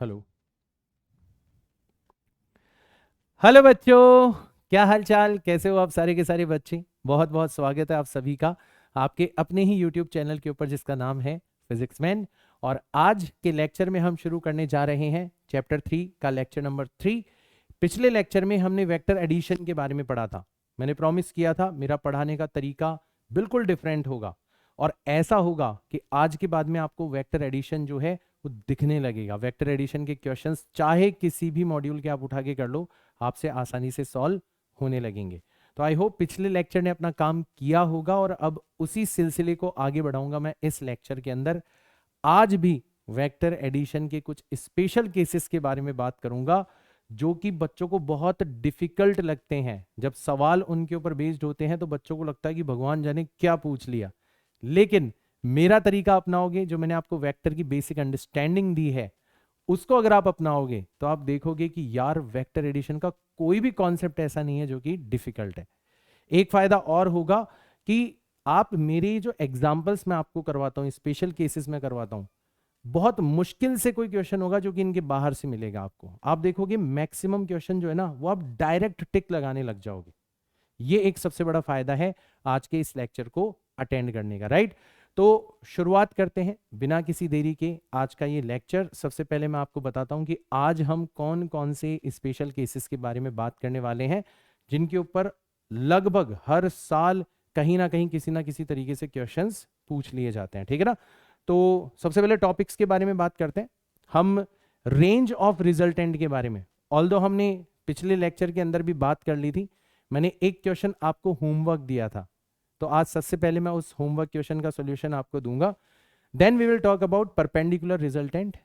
Hello. Hello बच्चों, क्या हाल चाल, कैसे हो आप सारे के सारे बच्चे। बहुत बहुत स्वागत है आप सभी का आपके अपने ही यूट्यूब चैनल के ऊपर जिसका नाम है फिजिक्स मैन। और आज के लेक्चर में हम शुरू करने जा रहे हैं चैप्टर 3 का लेक्चर नंबर 3। पिछले लेक्चर में हमने वेक्टर एडिशन के बारे में पढ़ा था। मैंने प्रॉमिस किया था मेरा पढ़ाने का तरीका बिल्कुल डिफरेंट होगा और ऐसा होगा कि आज के बाद में आपको वेक्टर एडिशन जो है वो दिखने लगेगा। वेक्टर एडिशन के क्वेश्चंस चाहे किसी भी मॉड्यूल के आप उठा के कर लो, आपसे आसानी से सॉल्व होने लगेंगे। तो आई होप पिछले लेक्चर ने अपना काम किया होगा और अब उसी सिलसिले को आगे बढ़ाऊंगा मैं इस लेक्चर के अंदर। आज भी वेक्टर एडिशन के कुछ स्पेशल केसेस के बारे में बात करूंगा जो कि बच्चों को बहुत डिफिकल्ट लगते हैं। जब सवाल उनके ऊपर बेस्ड होते हैं तो बच्चों को लगता है कि भगवान जाने क्या पूछ लिया। लेकिन मेरा तरीका अपनाओगे, जो मैंने आपको वेक्टर की बेसिक अंडरस्टैंडिंग दी है, उसको अगर आप अपनाओगे तो आप देखोगे कि यार वेक्टर एडिशन का कोई भी कॉन्सेप्ट ऐसा नहीं है जो कि डिफिकल्ट है। एक फायदा और होगा कि आप मेरे जो एग्जांपल्स मैं आपको करवाता हूं, स्पेशल केसेस में करवाता हूं, बहुत मुश्किल से कोई क्वेश्चन होगा जो कि इनके बाहर से मिलेगा आपको। आप देखोगे मैक्सिमम क्वेश्चन जो है ना वो आप डायरेक्ट टिक लगाने लग जाओगे। ये एक सबसे बड़ा फायदा है आज के इस लेक्चर को अटेंड करने का, राइट। तो शुरुआत करते हैं बिना किसी देरी के आज का ये लेक्चर। सबसे पहले मैं आपको बताता हूं कि आज हम कौन कौन से स्पेशल केसेस के बारे में बात करने वाले हैं जिनके ऊपर लगभग हर साल कहीं ना कहीं किसी ना किसी तरीके से क्वेश्चंस पूछ लिए जाते हैं, ठीक है ना। तो सबसे पहले टॉपिक्स के बारे में बात करते हैं हम। रेंज ऑफ रिजल्टेंट के बारे में ऑल्दो हमने पिछले लेक्चर के अंदर भी बात कर ली थी। मैंने एक क्वेश्चन आपको होमवर्क दिया था, तो आज सबसे पहले मैं उस होमवर्क क्वेश्चन का सॉल्यूशन आपको दूंगा। Then we will talk about perpendicular resultant.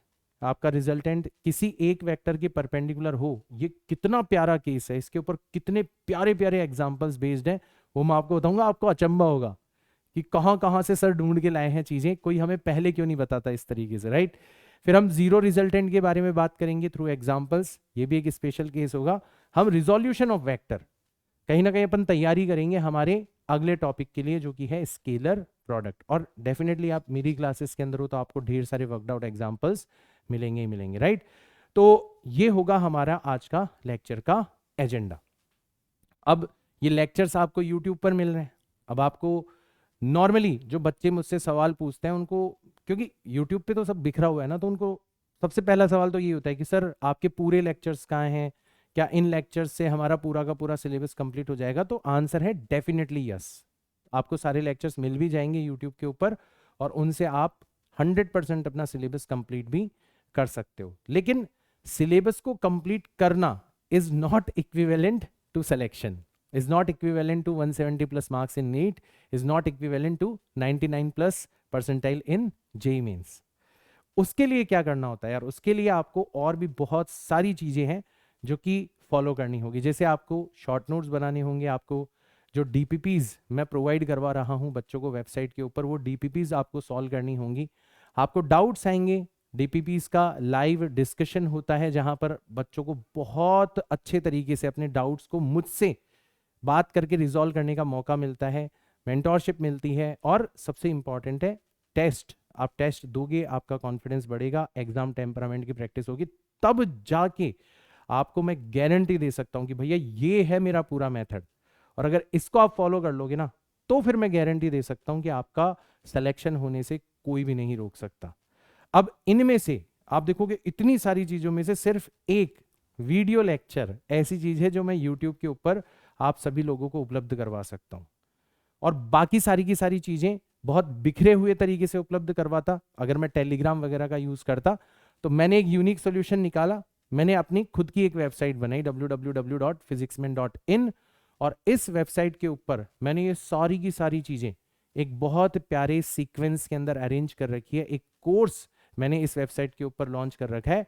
आपका रिजल्टेंट किसी एक वेक्टर के परपेंडिकुलर हो, ये कितना प्यारा केस है, इसके ऊपर कितने प्यारे प्यारे एग्जांपल्स बेस्ड हैं वो मैं आपको बताऊंगा। आपको अचंभा होगा कि कहां कहां से सर ढूंढ के लाए हैं चीजें, कोई हमें पहले क्यों नहीं बताता इस तरीके से, राइट। फिर हम जीरो रिजल्टेंट के बारे में बात करेंगे थ्रू एग्जांपल्स, ये भी एक स्पेशल केस होगा। हम रिजोल्यूशन ऑफ वेक्टर कहीं ना कहीं अपन तैयारी करेंगे हमारे अगले टॉपिक के लिए जो कि है स्केलर प्रोडक्ट। और डेफिनेटली आप मेरी क्लासेस के अंदर हो तो आपको ढेर सारे वर्कड आउट एग्जांपल्स मिलेंगे ही मिलेंगे, राइट। तो ये होगा हमारा आज का लेक्चर का एजेंडा। अब ये लेक्चर्स आपको यूट्यूब पर मिल रहे हैं। अब आपको नॉर्मली जो बच्चे मुझसे सवाल पूछते हैं उनको, क्योंकि यूट्यूब पे तो सब बिखरा हुआ है ना, तो उनको सबसे पहला सवाल तो ये होता है कि सर आपके पूरे लेक्चर्स कहाँ हैं, क्या इन लेक्चर्स से हमारा पूरा का पूरा सिलेबस कंप्लीट हो जाएगा। तो आंसर है डेफिनेटली यस। आपको सारे लेक्चर्स मिल भी जाएंगे यूट्यूब के ऊपर और उनसे आप 100% अपना सिलेबस कंप्लीट भी कर सकते हो। लेकिन सिलेबस को कंप्लीट करना is not equivalent to selection, is not equivalent to 170 plus marks in NEET, is not equivalent to 99 plus percentile in JEE Mains। उसके लिए क्या करना होता है यार, उसके लिए आपको और भी बहुत सारी चीजें हैं जो कि फॉलो करनी होगी। जैसे आपको शॉर्ट नोट्स बनाने होंगे, आपको जो डीपीपीज मैं प्रोवाइड करवा रहा हूं बच्चों को वेबसाइट के ऊपर, वो डीपीपीज आपको सॉल्व करनी होंगी। आपको डाउट्स आएंगे, डीपीपीज का लाइव डिस्कशन होता है जहां पर बच्चों को बहुत अच्छे तरीके से अपने डाउट्स को मुझसे बात करके रिजॉल्व करने का मौका मिलता है, मेंटोरशिप मिलती है और सबसे इंपॉर्टेंट है टेस्ट। आप टेस्ट दोगे, आपका कॉन्फिडेंस बढ़ेगा, एग्जाम टेम्परामेंट की प्रैक्टिस होगी, तब जाके आपको मैं गारंटी दे सकता हूं कि भैया ये है मेरा पूरा मेथड और अगर इसको आप फॉलो कर लोगे ना तो फिर मैं गारंटी दे सकता हूं कि आपका सिलेक्शन होने से कोई भी नहीं रोक सकता। अब इनमें से आप देखोगे इतनी सारी चीजों में से सिर्फ एक वीडियो लेक्चर ऐसी चीज है जो मैं यूट्यूब के ऊपर आप सभी लोगों को उपलब्ध करवा सकता हूं और बाकी सारी की सारी चीजें बहुत बिखरे हुए तरीके से उपलब्ध करवाता। अगर मैं टेलीग्राम वगैरह का यूज करता तो मैंने एक यूनिक सॉल्यूशन निकाला, मैंने अपनी खुद की एक वेबसाइट बनाई www.physicsman.in और इस वेबसाइट के ऊपर मैंने ये सारी की सारी चीजें एक बहुत प्यारे सीक्वेंस के अंदर अरेंज कर रखी है। एक कोर्स मैंने इस वेबसाइट के ऊपर लॉन्च कर रखा है,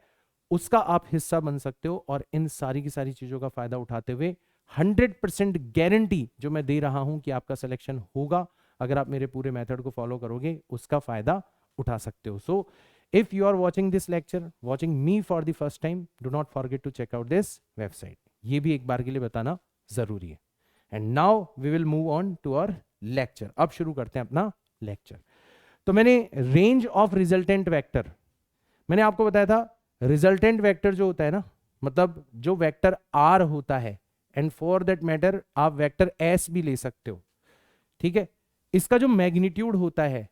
उसका आप हिस्सा बन सकते हो और इन सारी की सारी चीजों का फायदा उठाते हुए 100% गारंटी जो मैं दे रहा हूं कि आपका सिलेक्शन होगा अगर आप मेरे पूरे मेथड को फॉलो करोगे, उसका फायदा उठा सकते हो। So if you are watching this lecture, watching me for the first time, do not forget to check out this website. ये भी एक बार के लिए बताना जरूरी है। And now we will move on to our lecture. अब शुरू करते हैं अपना लेक्चर। तो मैंने रेंज ऑफ रिजल्टेंट वेक्टर, मैंने आपको बताया था रिजल्टेंट वेक्टर जो होता है ना, मतलब जो वेक्टर आर होता है, एंड फॉर दैट मैटर आप वेक्टर एस भी ले सकते हो, ठीक है, इसका जो मैग्नीट्यूड होता है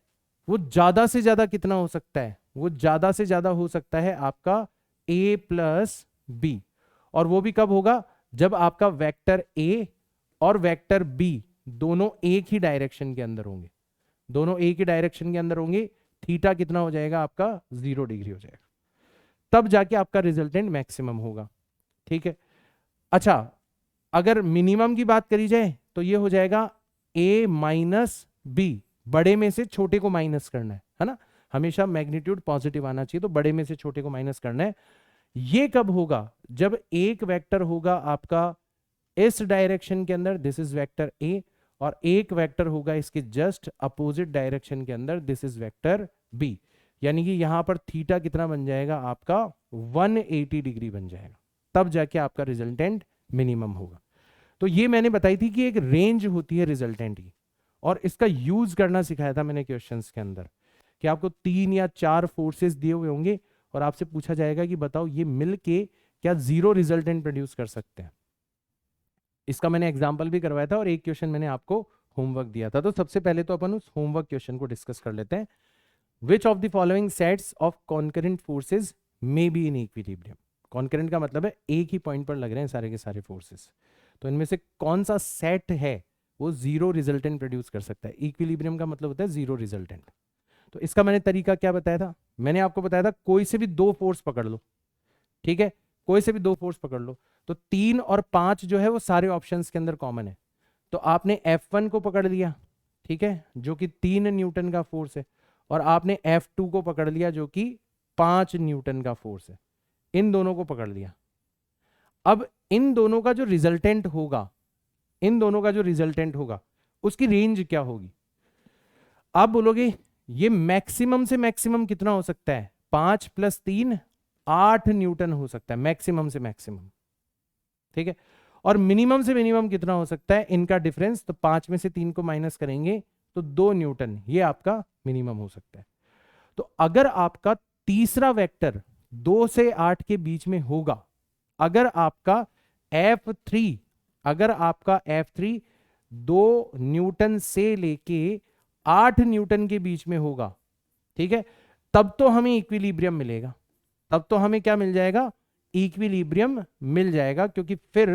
वो ज्यादा से ज्यादा कितना हो सकता है, वो ज्यादा से ज्यादा हो सकता है आपका a प्लस बी। और वो भी कब होगा, जब आपका वेक्टर a और वेक्टर b दोनों एक ही डायरेक्शन के अंदर होंगे, दोनों एक ही डायरेक्शन के अंदर होंगे, थीटा कितना हो जाएगा आपका 0 डिग्री हो जाएगा, तब जाके आपका रिजल्टेंट मैक्सिमम होगा, ठीक है। अच्छा, अगर मिनिमम की बात करी जाए तो ये हो जाएगा a माइनस बी, बड़े में से छोटे को माइनस करना है ना, हमेशा मैग्नीट्यूड पॉजिटिव आना चाहिए, तो बड़े में से छोटे को माइनस करना है। ये कब होगा, जब एक वेक्टर होगा आपका इस डायरेक्शन के अंदर, दिस इज वेक्टर ए, और एक वेक्टर होगा इसके जस्ट अपोजिट डायरेक्शन के अंदर, दिस इज वेक्टर बी, यानी कि यहां पर थीटा कितना बन जाएगा आपका 180 डिग्री बन जाएगा, तब जाके आपका रिजल्टेंट मिनिमम होगा। तो ये मैंने बताई थी कि एक रेंज होती है रिजल्टेंट की, और इसका यूज करना सिखाया था मैंने क्वेश्चंस के अंदर, कि आपको 3 या 4 फोर्सेस दिए हुए होंगे और आपसे पूछा जाएगा कि बताओ ये मिलके क्या जीरो रिजल्टेंट प्रोड्यूस कर सकते हैं। इसका मैंने एग्जांपल भी करवाया था और एक क्वेश्चन मैंने आपको होमवर्क दिया था। तो सबसे पहले तो अपन उस होमवर्क क्वेश्चन को डिस्कस कर लेते हैं। Which of the following sets of concurrent forces may be in equilibrium. Concurrent का मतलब है एक ही पॉइंट पर लग रहे हैं सारे के सारे फोर्सेस, तो इनमें से कौन सा सेट है वो जीरो रिजल्टेंट प्रोड्यूस कर सकता है। इक्विलिब्रियम का मतलब होता है जीरो रिजल्टेंट। तो इसका मैंने तरीका क्या बताया था, मैंने आपको बताया था कोई से भी 2 फोर्स पकड़ लो, ठीक है, कोई से भी 2 फोर्स पकड़ लो, तो 3 और 5 जो है वो सारे ऑप्शंस के अंदर कॉमन है। तो आपने F1 को पकड़ लिया, ठीक है, जो कि 3 न्यूटन का फोर्स है, और आपने F2 को पकड़ लिया जो कि 5 न्यूटन का फोर्स है, इन दोनों को पकड़ लिया। अब इन दोनों का जो रिजल्टेंट होगा, इन दोनों का जो रिजल्टेंट होगा उसकी रेंज क्या होगी। आप बोलोगे ये मैक्सिमम से मैक्सिमम कितना हो सकता है, 5 + 3 8 न्यूटन हो सकता है मैक्सिमम से मैक्सिमम, ठीक है, और मिनिमम से मिनिमम कितना हो सकता है इनका डिफरेंस, तो 5 में से 3 को माइनस करेंगे तो 2 न्यूटन, ये आपका मिनिमम हो सकता है। तो अगर आपका तीसरा वेक्टर 2 से 8 के बीच में होगा, अगर आपका F3 2 न्यूटन से लेके 8 न्यूटन के बीच में होगा, ठीक है, तब तो हमें इक्विलिब्रियम मिलेगा, तब तो हमें क्या मिल जाएगा, इक्विलिब्रियम मिल जाएगा, क्योंकि फिर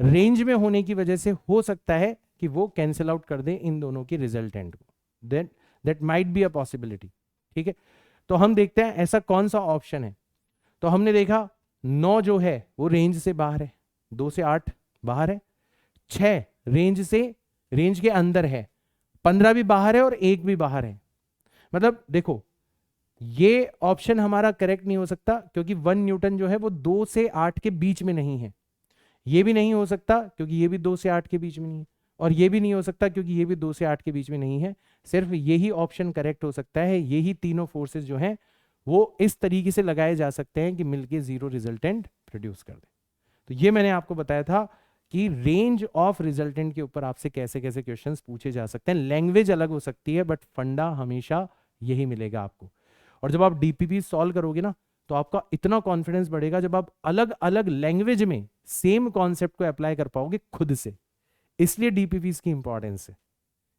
रेंज में होने की वजह से हो सकता है कि वो कैंसिल आउट कर दे इन दोनों की रिजल्टेंट को, that might be a possibility, ठीक है। तो हम देखते हैं ऐसा कौन सा ऑप्शन है। तो हमने देखा 9 जो है वो रेंज से बाहर है, 2 से 8 बाहर है, 6 रेंज के अंदर है, 15 भी बाहर है और 1 भी बाहर है। मतलब देखो ये ऑप्शन हमारा करेक्ट नहीं हो सकता, क्योंकि 1 न्यूटन जो है वो 2 से 8 के बीच में नहीं है, ये भी नहीं हो सकता क्योंकि ये भी 2 से 8 के बीच में नहीं है, और ये भी नहीं हो सकता क्योंकि ये भी 2 से 8 के बीच में नहीं है। सिर्फ यही ऑप्शन करेक्ट हो सकता है, यही तीनों फोर्सेस जो हैं वो इस तरीके से लगाए जा सकते हैं कि मिलके जीरो रिजल्टेंट प्रोड्यूस कर दे। तो ये मैंने आपको बताया था कि रेंज ऑफ रिजल्टेंट के ऊपर आपसे कैसे कैसे क्वेश्चंस पूछे जा सकते हैं। लैंग्वेज अलग हो सकती है बट फंडा हमेशा यही मिलेगा आपको। और जब आप डीपीपी सॉल्व करोगे ना तो आपका इतना कॉन्फिडेंस बढ़ेगा जब आप अलग अलग लैंग्वेज में सेम कॉन्सेप्ट को अप्लाई कर पाओगे खुद से। इसलिए डीपीपीस की इंपॉर्टेंस है,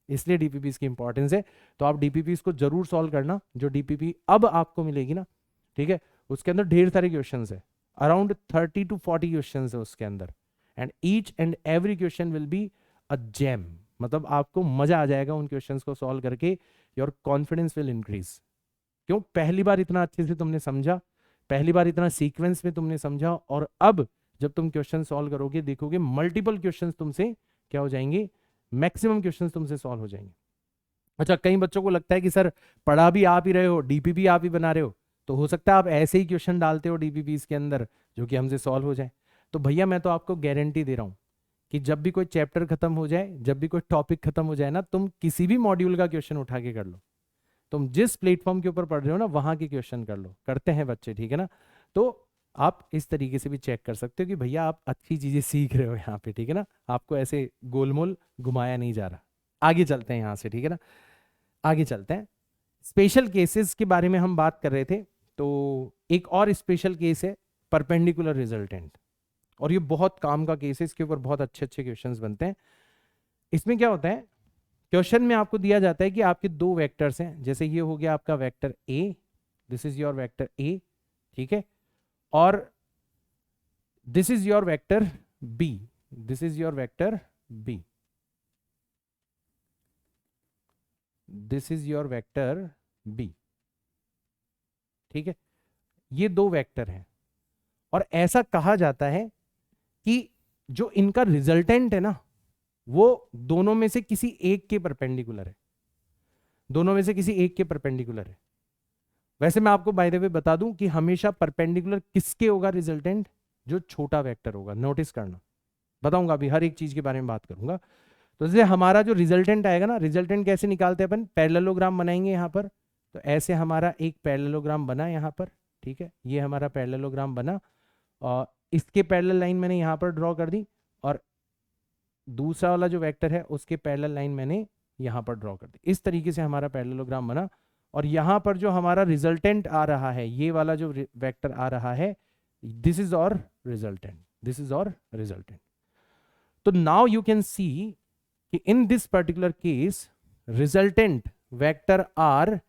इसलिए डीपीपीस की इंपॉर्टेंस है। तो आप डीपीपीस को जरूर सॉल्व करना। जो डीपीपी अब आपको मिलेगी ना, ठीक है, उसके अंदर ढेर सारे क्वेश्चंस है, अराउंड 30 to 40 क्वेश्चंस है उसके अंदर, and each and every question will be a gem. मतलब आपको मजा आ जाएगा उन क्वेश्चंस को सॉल्व करके, योर कॉन्फिडेंस विल इंक्रीज। क्यों, पहली बार इतना अच्छे से तुमने समझा, पहली बार इतना सीक्वेंस में तुमने समझा, और अब जब तुम क्वेश्चन सॉल्व करोगे देखोगे मल्टीपल क्वेश्चंस तुमसे क्या हो जाएंगे, मैक्सिमम क्वेश्चंस तुमसे सॉल्व हो जाएंगे। अच्छा, कई बच्चों को लगता है कि सर पढ़ा भी आप ही रहे हो, डीपीपी आप ही बना रहे हो, तो हो सकता है आप ऐसे ही क्वेश्चन डालते हो डीपीपी के अंदर जो कि हमसे सॉल्व हो जाए। तो भैया मैं तो आपको गारंटी दे रहा हूं कि जब भी कोई चैप्टर खत्म हो जाए, जब भी कोई टॉपिक खत्म हो जाए ना, तुम किसी भी मॉड्यूल का क्वेश्चन उठा के कर लो, तुम जिस प्लेटफॉर्म के ऊपर पढ़ रहे हो ना वहां के क्वेश्चन कर लो, करते हैं बच्चे, ठीक है ना। तो आप इस तरीके से भी चेक कर सकते हो कि भैया आप अच्छी चीजें सीख रहे हो यहाँ पे, ठीक है ना, आपको ऐसे गोलमोल घुमाया नहीं जा रहा। आगे चलते हैं यहाँ से, ठीक है ना, आगे चलते हैं। स्पेशल केसेस के बारे में हम बात कर रहे थे, तो एक और स्पेशल केस है परपेंडिकुलर रिजल्टेंट, और ये बहुत काम का केस है, इसके ऊपर बहुत अच्छे अच्छे क्वेश्चंस बनते हैं। इसमें क्या होता है, क्वेश्चन में आपको दिया जाता है कि आपके दो वेक्टर्स हैं, जैसे ये हो गया आपका vector A, this is your vector A, ठीक है, और this is your vector B, this is your vector B, this is your vector B, ठीक है, ये दो वेक्टर हैं। और ऐसा कहा जाता है कि जो इनका रिजल्टेंट है ना, वो दोनों में से किसी एक के परपेंडिकुलर है, दोनों में से किसी एक के परपेंडिकुलर है। वैसे मैं आपको बाय द वे बता दूं कि हमेशा परपेंडिकुलर किसके होगा रिजल्टेंट, जो छोटा वेक्टर होगा, नोटिस करना, बताऊंगा अभी हर एक चीज के बारे में बात करूंगा। तो जैसे हमारा जो रिजल्टेंट आएगा ना, रिजल्टेंट कैसे निकालते हैं अपन, पैरेललोग्राम बनाएंगे यहां पर, तो ऐसे हमारा एक पैरेललोग्राम बना यहां पर, ठीक है, ये हमारा पैरेललोग्राम बना, और इसके पैरेलल लाइन मैंने यहां पर ड्रॉ कर दी, और दूसरा वाला जो वेक्टर है उसके पैरेलल लाइन मैंने यहां पर ड्रॉ कर दी। इस तरीके से हमारा पैरेललोग्राम बना, और यहां पर जो हमारा रिजल्टेंट आ रहा है, ये वाला जो वेक्टर आ रहा है, this is our resultant, this is our resultant. तो नाउ यू कैन सी कि in this particular case resultant vector R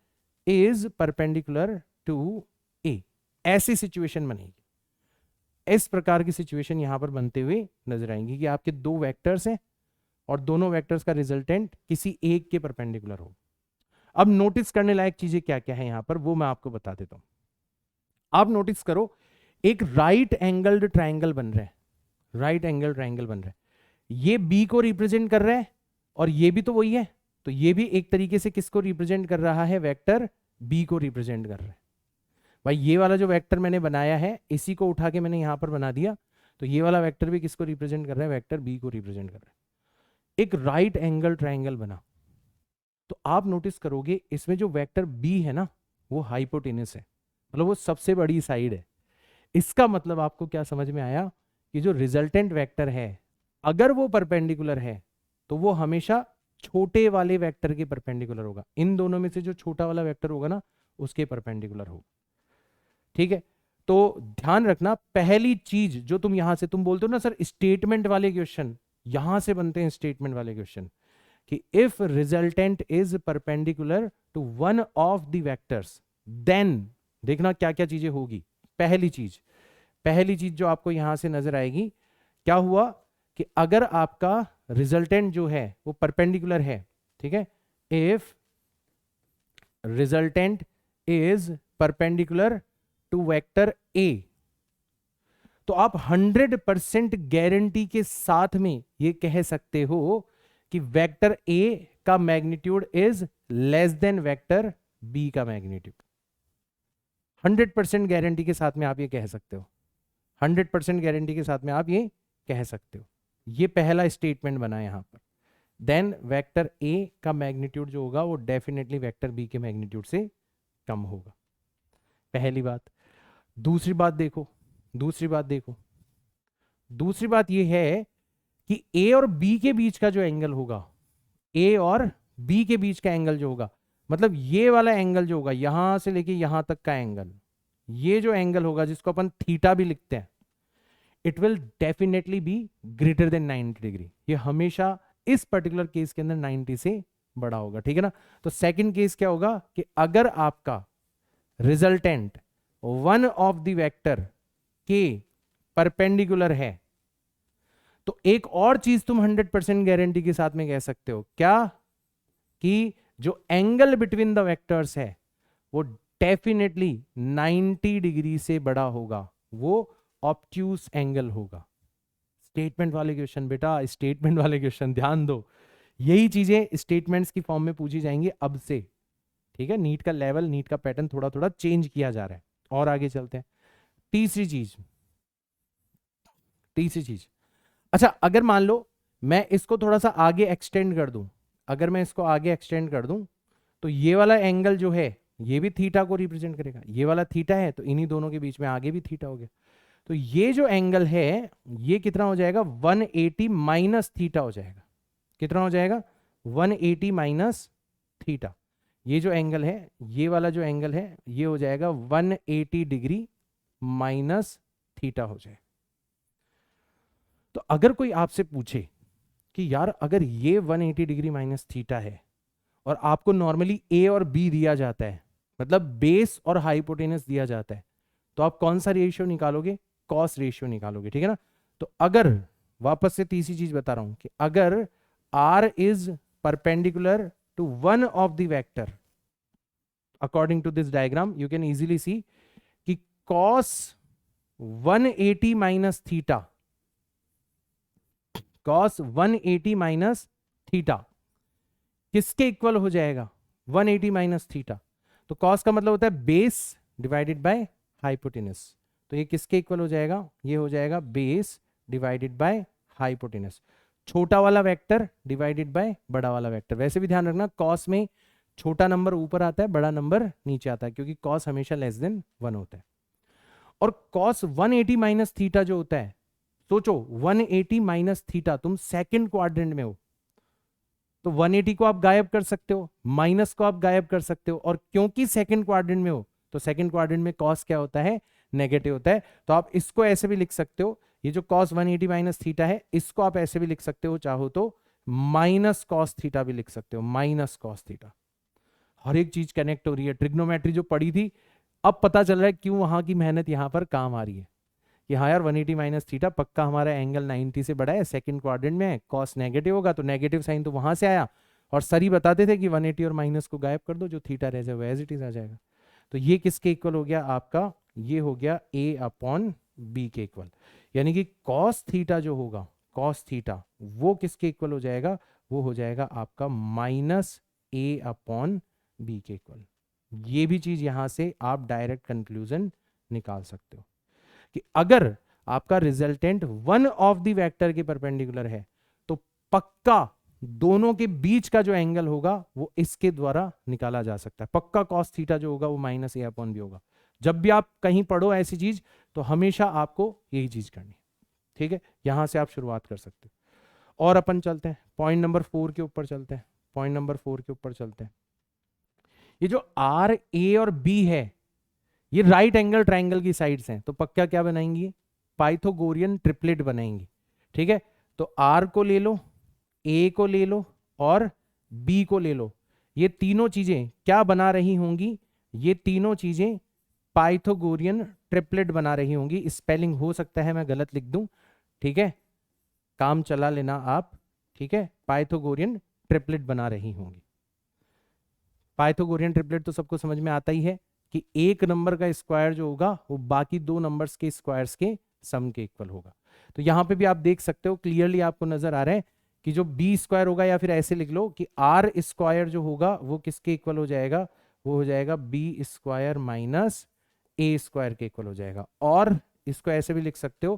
is perpendicular to A. ऐसी सिचुएशन बनेगी, इस प्रकार की सिचुएशन यहां पर बनते हुए नजर आएंगी कि आपके दो वेक्टर्स हैं और दोनों वेक्टर्स का रिजल्टेंट किसी एक के परपेंडिकुलर हो। अब नोटिस करने लायक चीजें क्या क्या है यहां पर, वो मैं आपको बता देता हूं। आप नोटिस करो, एक राइट एंगल्ड ट्राइंगल बन रहा है, राइट एंगल ट्राइंगल बन रहा है, ये बी को रिप्रेजेंट कर रहा है और ये भी तो वही है, तो ये भी एक तरीके से किसको रिप्रेजेंट कर रहा है, वेक्टर बी को रिप्रेजेंट कर रहा है। भाई ये वाला जो वेक्टर मैंने बनाया है, इसी को उठा के मैंने यहां पर बना दिया, तो ये वाला वेक्टर भी किसको रिप्रेजेंट कर रहा है, वेक्टर बी को रिप्रेजेंट कर रहा है। एक राइट एंगल ट्राइंगल बना, तो आप नोटिस करोगे इसमें जो वेक्टर बी है ना, वो हाइपोटेनस है, मतलब वो सबसे बड़ी साइड है। इसका मतलब आपको क्या समझ में आया कि जो रिजल्टेंट वेक्टर है, अगर वो परपेंडिकुलर है तो वो हमेशा छोटे वाले वेक्टर के परपेंडिकुलर होगा। इन दोनों में से जो छोटा वाला वेक्टर होगा ना, उसके परपेंडिकुलर होगा, ठीक है। तो ध्यान रखना, पहली चीज जो तुम यहां से तुम बोलते हो ना सर स्टेटमेंट वाले क्वेश्चन, यहां से बनते हैं स्टेटमेंट वाले क्वेश्चन, कि if resultant is perpendicular to one of the vectors, then देखना क्या क्या चीजें होगी। पहली चीज जो आपको यहां से नजर आएगी, क्या हुआ कि अगर आपका रिजल्टेंट जो है वो परपेंडिकुलर है, ठीक है, if resultant is perpendicular to vector A, तो आप 100% गारंटी के साथ में ये कह सकते हो कि वेक्टर ए का magnitude is less than vector B का मैग्नीट्यूड। 100% गारंटी के साथ में आप ये कह सकते हो, 100% गारंटी के साथ में आप ये कह सकते हो। ये पहला स्टेटमेंट बना यहां पर। देन वेक्टर ए का मैग्नीट्यूड जो होगा वो डेफिनेटली वेक्टर बी के मैग्नीट्यूड से कम होगा, पहली बात। दूसरी बात ये है कि ए और बी के बीच का जो एंगल होगा, ए और बी के बीच का एंगल जो होगा, मतलब ये वाला एंगल जो होगा यहां से लेके यहां तक का एंगल, ये जो एंगल होगा जिसको अपन थीटा भी लिखते हैं, it will definitely be greater than 90 degree. ये हमेशा इस पर्टिकुलर केस के अंदर 90 से बड़ा होगा, ठीक है ना। तो सेकंड केस क्या होगा कि अगर आपका resultant one of the vector के परपेंडिकुलर है, तो एक और चीज तुम 100% गारंटी के साथ में कह सकते हो, क्या, कि जो एंगल बिटवीन द वेक्टर्स है वो डेफिनेटली 90 डिग्री से बड़ा होगा, वो ऑब्ट्यूस एंगल होगा। स्टेटमेंट वाले क्वेश्चन बेटा, स्टेटमेंट वाले क्वेश्चन ध्यान दो, यही चीजें स्टेटमेंट्स की फॉर्म में पूछी जाएंगी अब से, ठीक है। नीट का लेवल, नीट का पैटर्न थोड़ा थोड़ा चेंज किया जा रहा है। और आगे चलते हैं। तीसरी चीज, अच्छा अगर मान लो मैं इसको थोड़ा सा आगे एक्सटेंड कर दूं, अगर मैं इसको आगे एक्सटेंड कर दूं, तो ये वाला एंगल जो है ये भी थीटा को रिप्रेजेंट करेगा। ये वाला थीटा है तो इन्हीं दोनों के बीच में आगे भी थीटा हो गया, तो ये जो एंगल है ये कितना हो जाएगा, 180 माइनस थीटा हो जाएगा। कितना हो जाएगा, 180 माइनस थीटा। ये जो एंगल है, ये वाला जो एंगल है, ये हो जाएगा 180 डिग्री माइनस थीटा हो जाए। तो अगर कोई आपसे पूछे कि यार अगर ये 180 डिग्री माइनस थीटा है और आपको नॉर्मली ए और बी दिया जाता है, मतलब बेस और हाइपोटेनस दिया जाता है, तो आप कौन सा रेशियो निकालोगे? कॉस रेशियो निकालोगे, ठीक है ना। तो अगर, वापस से तीसरी चीज बता रहा हूं कि अगर r is perpendicular to one of the vector according to this diagram, you can easily see कि cos 180 minus theta, cos 180 minus theta किसके इक्वल हो जाएगा? 180 माइनस थीटा। तो cos का मतलब होता है बेस डिवाइडेड बाय हाइपोटेनस। तो ये किसके इक्वल हो जाएगा? ये हो जाएगा बेस डिवाइडेड बाय हाइपोटेनस, छोटा वाला वेक्टर डिवाइडेड बाय बड़ा वाला वेक्टर। वैसे भी ध्यान रखना, cos में छोटा नंबर ऊपर आता है, बड़ा नंबर नीचे आता है, क्योंकि cos हमेशा लेस देन 1 होता है। और cos 180 माइनस थीटा जो होता है, सोचो 180 माइनस थीटा, तुम सेकंड क्वाड्रेंट में हो, तो 180 को आप गायब कर सकते हो, माइनस को आप गायब कर सकते हो, और क्योंकि सेकंड क्वाड्रेंट में हो तो सेकंड क्वाड्रेंट में cos क्या होता है? नेगेटिव होता है। तो आप इसको ऐसे भी लिख सकते हो, ये जो cos 180 माइनस थीटा है, इसको आप ऐसे भी लिख सकते हो, चाहो तो माइनस cos थीटा भी लिख सकते हो, माइनस cos थीटा। हर एक चीज कनेक्ट हो रही है। ट्रिग्नोमेट्री जो पढ़ी थी, अब पता चल रहा है क्यों वहां की मेहनत यहां पर काम आ रही है कि हाँ यार 180 माइनस थीटा पक्का हमारा एंगल 90 से बड़ा है, सेकंड क्वाड्रेंट में है, cos नेगेटिव होगा, तो नेगेटिव साइन तो वहां से आया, और सर ही बताते थे कि 180 और माइनस को गायब कर दो, जो थीटा रह जाए वो एज इट इज आ जाएगा। तो ये किसके इक्वल हो गया आपका? ये हो गया a अपॉन बी के इक्वल। यानी कि cos थीटा जो होगा, cos थीटा वो किसके इक्वल हो जाएगा? वो हो जाएगा आपका माइनस a अपॉन बी के इक्वल। ये भी चीज यहां से आप डायरेक्ट कंक्लूजन निकाल सकते हो कि अगर आपका resultant one of the vector के परपेंडिकुलर है तो पक्का दोनों के बीच का जो एंगल होगा वो इसके द्वारा निकाला जा सकता है। पक्का cos थीटा जो होगा वो माइनस ए अपॉन बी होगा। जब भी आप कहीं पढ़ो ऐसी चीज तो हमेशा आपको यही चीज करनी है, ठीक है। यहां से आप शुरुआत कर सकते हो। और अपन चलते हैं पॉइंट नंबर 4 के ऊपर चलते हैं। पॉइंट नंबर 4 के ऊपर चलते हैं। ये जो आर ए और बी है, ये राइट एंगल ट्राइंगल की साइड्स हैं, तो पक्का क्या बनाएंगी? पाइथागोरियन ट्रिपलेट बनाएंगी, ठीक है। तो आर को ले लो, ए को ले लो और बी को ले लो। ये तीनों चीजें क्या बना रही होंगी? ये तीनों चीजें पाइथागोरियन ट्रिपलेट बना रही होंगी। स्पेलिंग हो सकता है मैं गलत लिख दूं, ठीक है, काम चला लेना आप, ठीक है। पाइथागोरियन ट्रिपलेट बना रही होंगी। पाइथागोरियन ट्रिपलेट तो सबको समझ में आता ही है कि एक नंबर का स्क्वायर जो होगा वो बाकी दो नंबर्स के स्क्वायर्स के सम के इक्वल होगा। तो यहां पे भी आप देख सकते हो, क्लियरली आपको नजर आ रहा है कि जो बी स्क्वायर होगा, या फिर ऐसे लिख लो कि आर स्क्वायर जो होगा वो किसके इक्वल हो जाएगा? वो हो जाएगा बी स्क्वायर माइनस ए स्क्वायर के इक्वल हो जाएगा। और इसको ऐसे भी लिख सकते हो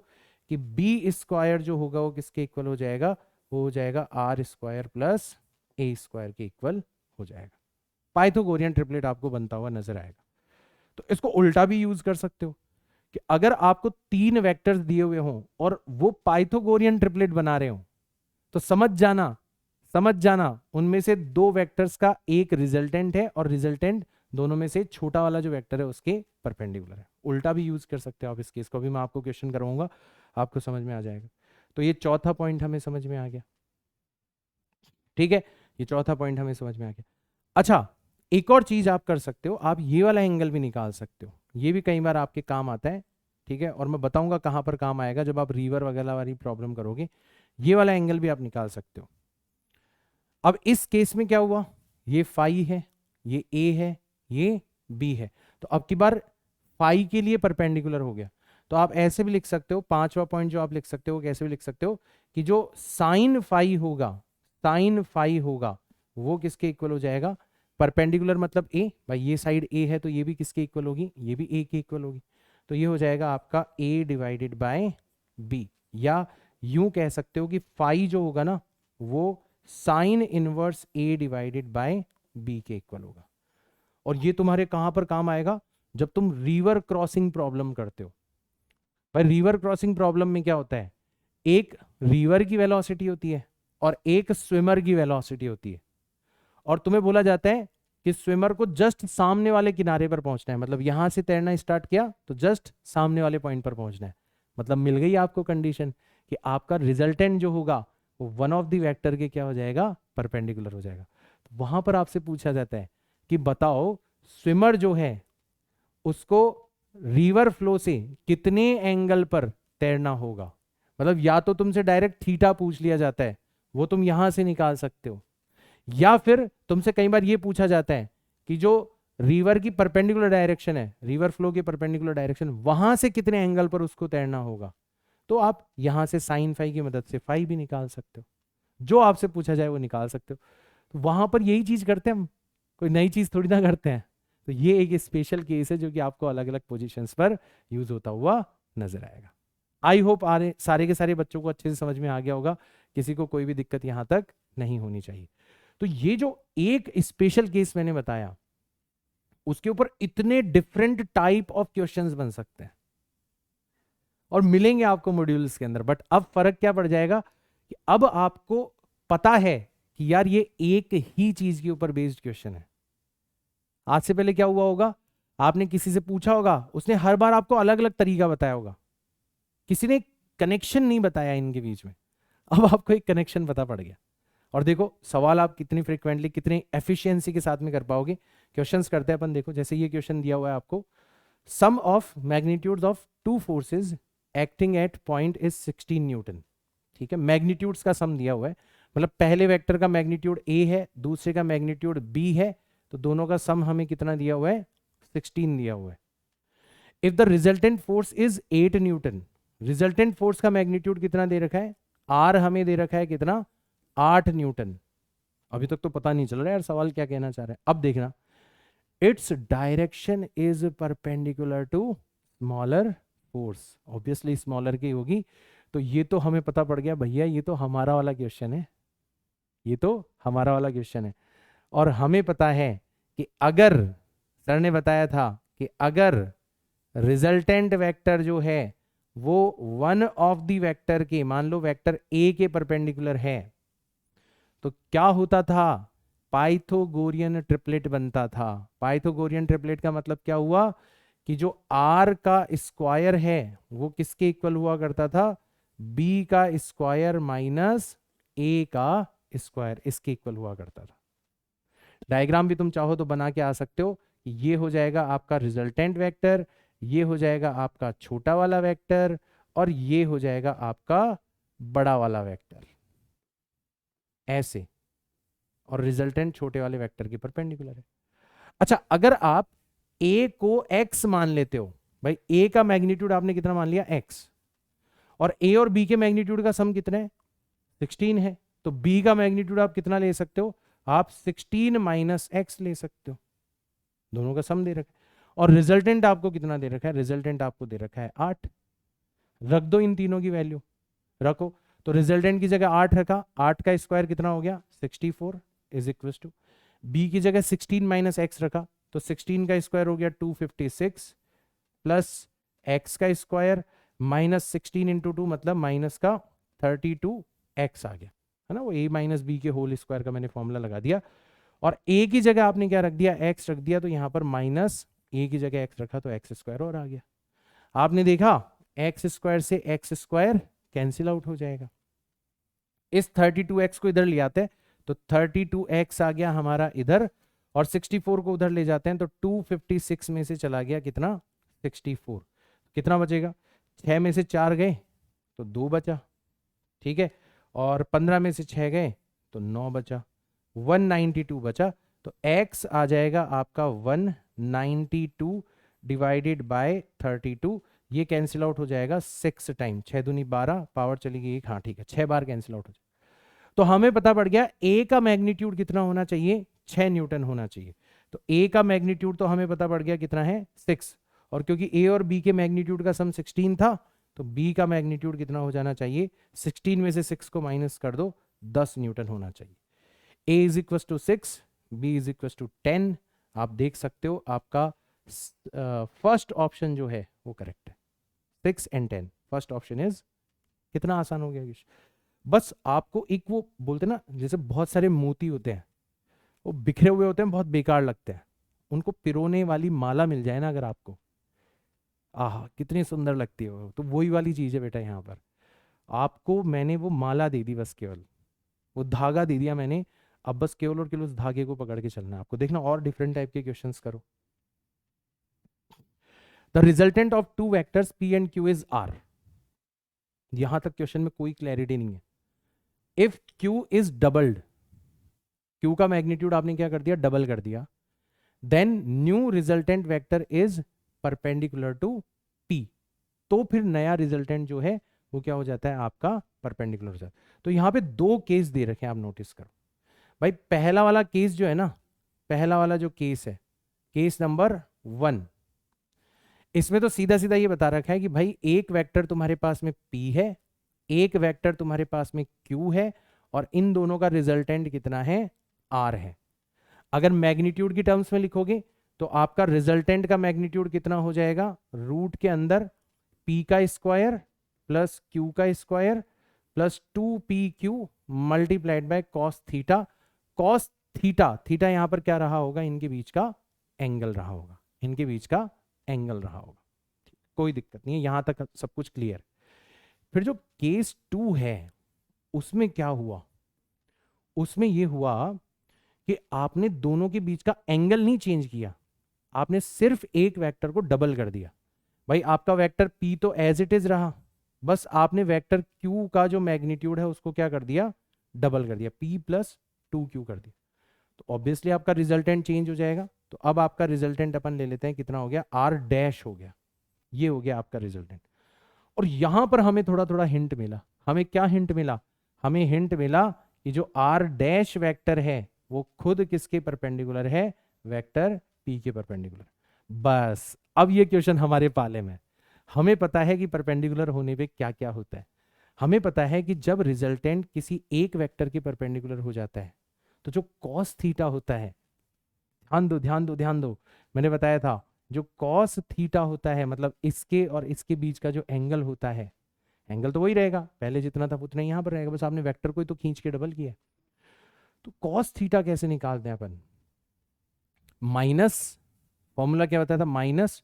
कि बी स्क्वायर जो होगा वो किसके इक्वल हो जाएगा? वो हो जाएगा R square plus A square के इक्वल हो जाएगा। पाइथागोरियन ट्रिपलेट आपको बनता हुआ नजर आएगा। तो इसको उल्टा भी यूज कर सकते हो कि अगर आपको 3 वेक्टर्स दिए हुए हों और वो पाइथागोरियन ट्रिपलेट बना रहे हो, तो समझ जाना उनमें से 2 वेक्टर्स का एक रिजल्टेंट है और रिजल्टेंट दोनों में से छोटा वाला जो वेक्टर है उसके परपेंडिकुलर है। उल्टा भी यूज कर सकते हो आप इस केस को भी, मैं आपको क्वेश्चन करवाऊंगा, आपको समझ में आ जाएगा। तो ये चौथा पॉइंट हमें समझ में आ गया, ठीक है। ये चौथा पॉइंट हमें समझ में आ गया। अच्छा, एक और चीज आप कर सकते हो, आप ये वाला एंगल भी निकाल सकते हो। ये भी कई बार आपके काम आता है, ठीक है, और मैं बताऊंगा कहां पर काम आएगा जब आप रिवर वगैरह वाली प्रॉब्लम करोगे। ये वाला एंगल भी आप निकाल सकते हो। अब इस केस में क्या हुआ? ये फाई है, ये ए है, ये बी है, तो अब की बार फाई के लिए परपेंडिकुलर हो गया। तो आप ऐसे भी लिख सकते हो, पांचवा पॉइंट जो आप लिख सकते हो कैसे भी लिख सकते हो कि जो साइन फाई होगा वो किसके इक्वल हो जाएगा? परपेंडिकुलर मतलब ए, भाई ये साइड ए है तो ये भी किसके इक्वल होगी? ये भी ए के इक्वल होगी। तो ये हो जाएगा आपका ए डिवाइडेड बाय बी, या यूं कह सकते हो कि फाई जो होगा ना वो sine inverse A divided by B के इक्वल होगा। और ये तुम्हारे कहां पर काम आएगा? जब तुम रिवर क्रॉसिंग प्रॉब्लम करते हो। भाई रिवर क्रॉसिंग प्रॉब्लम में क्या होता है? एक रिवर की वेलोसिटी होती है और एक स्विमर की वेलोसिटी होती है, और तुम्हें बोला जाता है कि स्विमर को जस्ट सामने वाले किनारे पर पहुंचना है, मतलब यहां से तैरना स्टार्ट किया तो जस्ट सामने वाले पॉइंट पर पहुंचना है, मतलब मिल गई आपको कंडीशन कि आपका रिजल्टेंट जो होगा वो वन ऑफ द वेक्टर के क्या हो जाएगा, परपेंडिकुलर हो जाएगा। तो वहां पर आपसे पूछा जाता है कि बताओ स्विमर जो है उसको रिवर फ्लो से कितने एंगल पर तैरना होगा, मतलब या तो तुमसे डायरेक्ट थीटा पूछ लिया जाता है, वो तुम यहां से निकाल सकते हो, या फिर तुमसे कई बार ये पूछा जाता है कि जो रिवर की परपेंडिकुलर डायरेक्शन है, रिवर फ्लो की परपेंडिकुलर डायरेक्शन, वहां से कितने एंगल पर उसको तैरना होगा, तो आप यहां से साइन फाई की मदद से फाई भी निकाल सकते हो, जो आपसे पूछा जाए वो निकाल सकते हो। तो वहां पर यही चीज करते हैं हम, कोई नई चीज थोड़ी ना करते हैं। तो ये एक स्पेशल केस है जो कि आपको अलग अलग पोजीशंस पर यूज होता हुआ नजर आएगा। आई होप सारे के सारे बच्चों को अच्छे से समझ में आ गया होगा, किसी को कोई भी दिक्कत यहां तक नहीं होनी चाहिए। तो ये जो एक स्पेशल केस मैंने बताया, उसके ऊपर इतने डिफरेंट टाइप ऑफ क्वेश्चंस बन सकते हैं और मिलेंगे आपको मॉड्यूल्स के अंदर। बट अब फर्क क्या पड़ जाएगा कि अब आपको पता है कि यार ये एक ही चीज के ऊपर बेस्ड क्वेश्चन है। आज से पहले क्या हुआ होगा, आपने किसी से पूछा होगा, उसने हर बार आपको अलग अलग तरीका बताया होगा, किसी ने कनेक्शन नहीं बताया इनके बीच में। अब आपको एक कनेक्शन पता पड़ गया। और देखो सवाल आप कितनी फ्रिक्वेंटली कितनी एफिशिएंसी के साथ में कर पाओगे। क्वेश्चंस करते हैं अपन, देखो जैसे ये क्वेश्चन दिया हुआ है आपको, sum of magnitudes of two forces acting at point is 16 newton. ठीक है, मैग्नीट्यूड्स का सम दिया हुआ है, मतलब पहले वेक्टर का मैग्नीट्यूड ए है, दूसरे का मैग्नीट्यूड बी है, तो दोनों का सम हमें कितना दिया हुआ है, 16 दिया हुआ है। If the resultant force is 8 Newton, resultant force का मैग्नीट्यूड कितना दे रखा है, आर हमें दे रखा है कितना, 8 न्यूटन। अभी तक तो पता नहीं चल रहा है यार सवाल क्या कहना चाह रहा है। अब देखना, its direction is perpendicular to smaller force, obviously smaller की होगी। तो ये तो हमें पता पड़ गया भैया, ये तो हमारा वाला क्वेश्चन है, ये तो हमारा वाला क्वेश्चन है। और हमें पता है कि अगर सर ने बताया था कि अगर रिजल्टेंट वेक्टर जो है वो वन ऑफ द वेक्टर के, मान लो वेक्टर ए के परपेंडिकुलर है, तो क्या होता था, पाइथागोरियन ट्रिपलेट बनता था। पाइथागोरियन ट्रिपलेट का मतलब क्या हुआ कि जो आर का स्क्वायर है वो किसके इक्वल हुआ करता था, बी का स्क्वायर माइनस ए का स्क्वायर, इसके इक्वल हुआ करता था। डायग्राम भी तुम चाहो तो बना के आ सकते हो, ये हो जाएगा आपका रिजल्टेंट वेक्टर, ये हो जाएगा आपका छोटा वाला वेक्टर, और ये हो जाएगा आपका बड़ा वाला वेक्टर, ऐसे। और रिजल्टेंट छोटे वाले वेक्टर के परपेंडिकुलर है। अच्छा, अगर आप a को x मान लेते हो, भाई a का मैग्नीट्यूड आपने कितना मान लिया, x, और a और b के मैग्नीट्यूड का सम कितना है, 16 है, तो b का मैग्नीट्यूड आप कितना ले सकते हो, आप 16 माइनस एक्स ले सकते हो, दोनों का सम दे रखा है। और रिजल्टेंट आपको कितना दे रखा है, रिजल्टेंट आपको दे रखा है 8। रख दो इन तीनों की वैल्यू, रखो, तो रिजल्टेंट की जगह 8 रखा, 8 का स्क्वायर कितना हो गया, 64 इज इक्वल टू, बी की जगह 16 माइनस एक्स रखा, तो 16 का स्क्वायर हो गया 256 प्लस एक्स का स्क्वायर माइनस 16 इंटू 2 मतलब माइनस का 32 एक्स आ गया, है ना, वो a माइनस बी के होल स्क्वायर का मैंने फॉर्मूला लगा दिया। और a की जगह आपने क्या रख दिया, x रख दिया, तो यहां पर माइनस a की जगह x रखा तो एक्स स्क्वायर और आ गया। आपने देखा एक्स स्क्वायर से एक्स स्क्वायर कैंसिल आउट हो जाएगा, इस 32x को इधर ले आते हैं तो 32x आ गया हमारा इधर, और 64 को उधर ले जाते हैं तो 256 में से चला गया कितना, 64, कितना बचेगा, 6 में से 4 गए तो 2 बचा, ठीक है, और 15 में से 6 गए तो 9 बचा, 192 बचा। तो x आ जाएगा आपका 192 डिवाइडेड बाय 32, ये कैंसिल आउट हो जाएगा 6 टाइम, 6 दूनी 12, पावर चली गई 1, हाँ ठीक है, 6 बार कैंसिल आउट हो जाएगा। तो हमें पता पड़ गया a का मैग्नीट्यूड कितना होना चाहिए, 6 न्यूटन होना चाहिए। तो a का मैग्नीट्यूड तो हमें पता पड़ गया कितना है, 6, और क्योंकि a और b के मैग्नीट्यूड का सम 16 था तो b का मैग्नीट्यूड कितना हो जाना चाहिए, 16 में से 6 को माइनस कर दो, 10 न्यूटन होना चाहिए। a is equal to 6, b is equal to 10। आप देख सकते हो आपका फर्स्ट ऑप्शन जो है वो करेक्ट है, 6 and 10, फर्स्ट ऑप्शन इज, कितना आसान हो गया। बस आपको एक वो बोलते ना, जैसे बहुत सारे मोती होते हैं, वो बिखरे हुए होते हैं, बहुत बेकार लगते हैं। उनको पिरोने वाली माला मिल जाए ना अगर आपको, आहा कितनी सुंदर लगती है वो, तो वही वाली चीज़ है बेटा। यहाँ पर आपको मैंने वो माला दे दी, बस केवल वो धागा दे दिया मैंने। अब बस केवल और केवल उस धागे को पकड़ के चलना है आपको। देखना और डिफरेंट टाइप के क्वेश्चंस करो। The resultant of two vectors P and Q is R. यहां तक क्वेश्चन में कोई क्लैरिटी नहीं है। If Q is doubled, Q का मैग्नीट्यूड आपने क्या कर दिया, डबल कर दिया, then new resultant vector is perpendicular to P. तो फिर नया रिजल्टेंट जो है वो क्या हो जाता है आपका, परपेंडिकुलर हो जाता है। तो यहां पे दो केस दे रखे हैं, आप नोटिस करो भाई। पहला वाला केस जो है ना, पहला वाला जो केस है, केस नंबर 1, इसमें तो सीधा सीधा ये बता रखा है कि भाई एक वेक्टर तुम्हारे पास में P है, एक वेक्टर तुम्हारे पास में Q है, और इन दोनों का रिजल्टेंट कितना है, R है। अगर मैग्नीट्यूड की टर्म्स में लिखोगे तो आपका रिजल्टेंट का मैग्नीट्यूड कितना हो जाएगा, रूट के अंदर P का स्क्वायर प्लस Q का square plus 2PQ multiplied by cos theta. Cos theta, theta यहां पर क्या रहा होगा, इनके बीच का एंगल रहा होगा, इनके बीच का एंगल रहा होगा। कोई दिक्कत नहीं है, यहां तक सब कुछ क्लियर। फिर जो केस 2 है उसमें क्या हुआ, उसमें यह हुआ कि आपने दोनों के बीच का एंगल नहीं चेंज किया, आपने सिर्फ एक वेक्टर को डबल कर दिया। भाई आपका वेक्टर P तो एज इट इज रहा, बस आपने वेक्टर Q का जो मैग्नीट्यूड है उसको क्या कर दिया, डबल कर दिया, P प्लस 2Q कर दिया। तो ऑब्वियसली आपका रिजल्टेंट चेंज हो जाएगा। तो अब आपका रिजल्टेंट अपन ले लेते हैं, कितना हो गया, R डैश हो गया। ये हो गया आपका रिजल्टेंट। और यहां पर हमें थोड़ा थोड़ा हिंट मिला। हमें क्या हिंट मिला, हमें हिंट मिला कि जो R डैश वेक्टर है वो खुद किसके परपेंडिकुलर है, वेक्टर P के परपेंडिकुलर। बस अब ये क्वेश्चन हमारे पाले में। हमें पता है कि परपेंडिकुलर होने पे क्या क्या होता है। हमें पता है कि जब रिजल्टेंट किसी एक वेक्टर के परपेंडिकुलर हो जाता है तो जो कॉस थीटा होता है, ध्यान दो ध्यान दो ध्यान दो, मैंने बताया था जो कॉस थीटा होता है, मतलब इसके और इसके बीच का जो एंगल होता है, एंगल तो वही रहेगा, पहले जितना था उतना ही यहां पर रहेगा, बस आपने वेक्टर को ही तो खींच के डबल किया। तो कॉस थीटा कैसे निकालते हैं अपन, माइनस, फॉर्मूला क्या बताया था, माइनस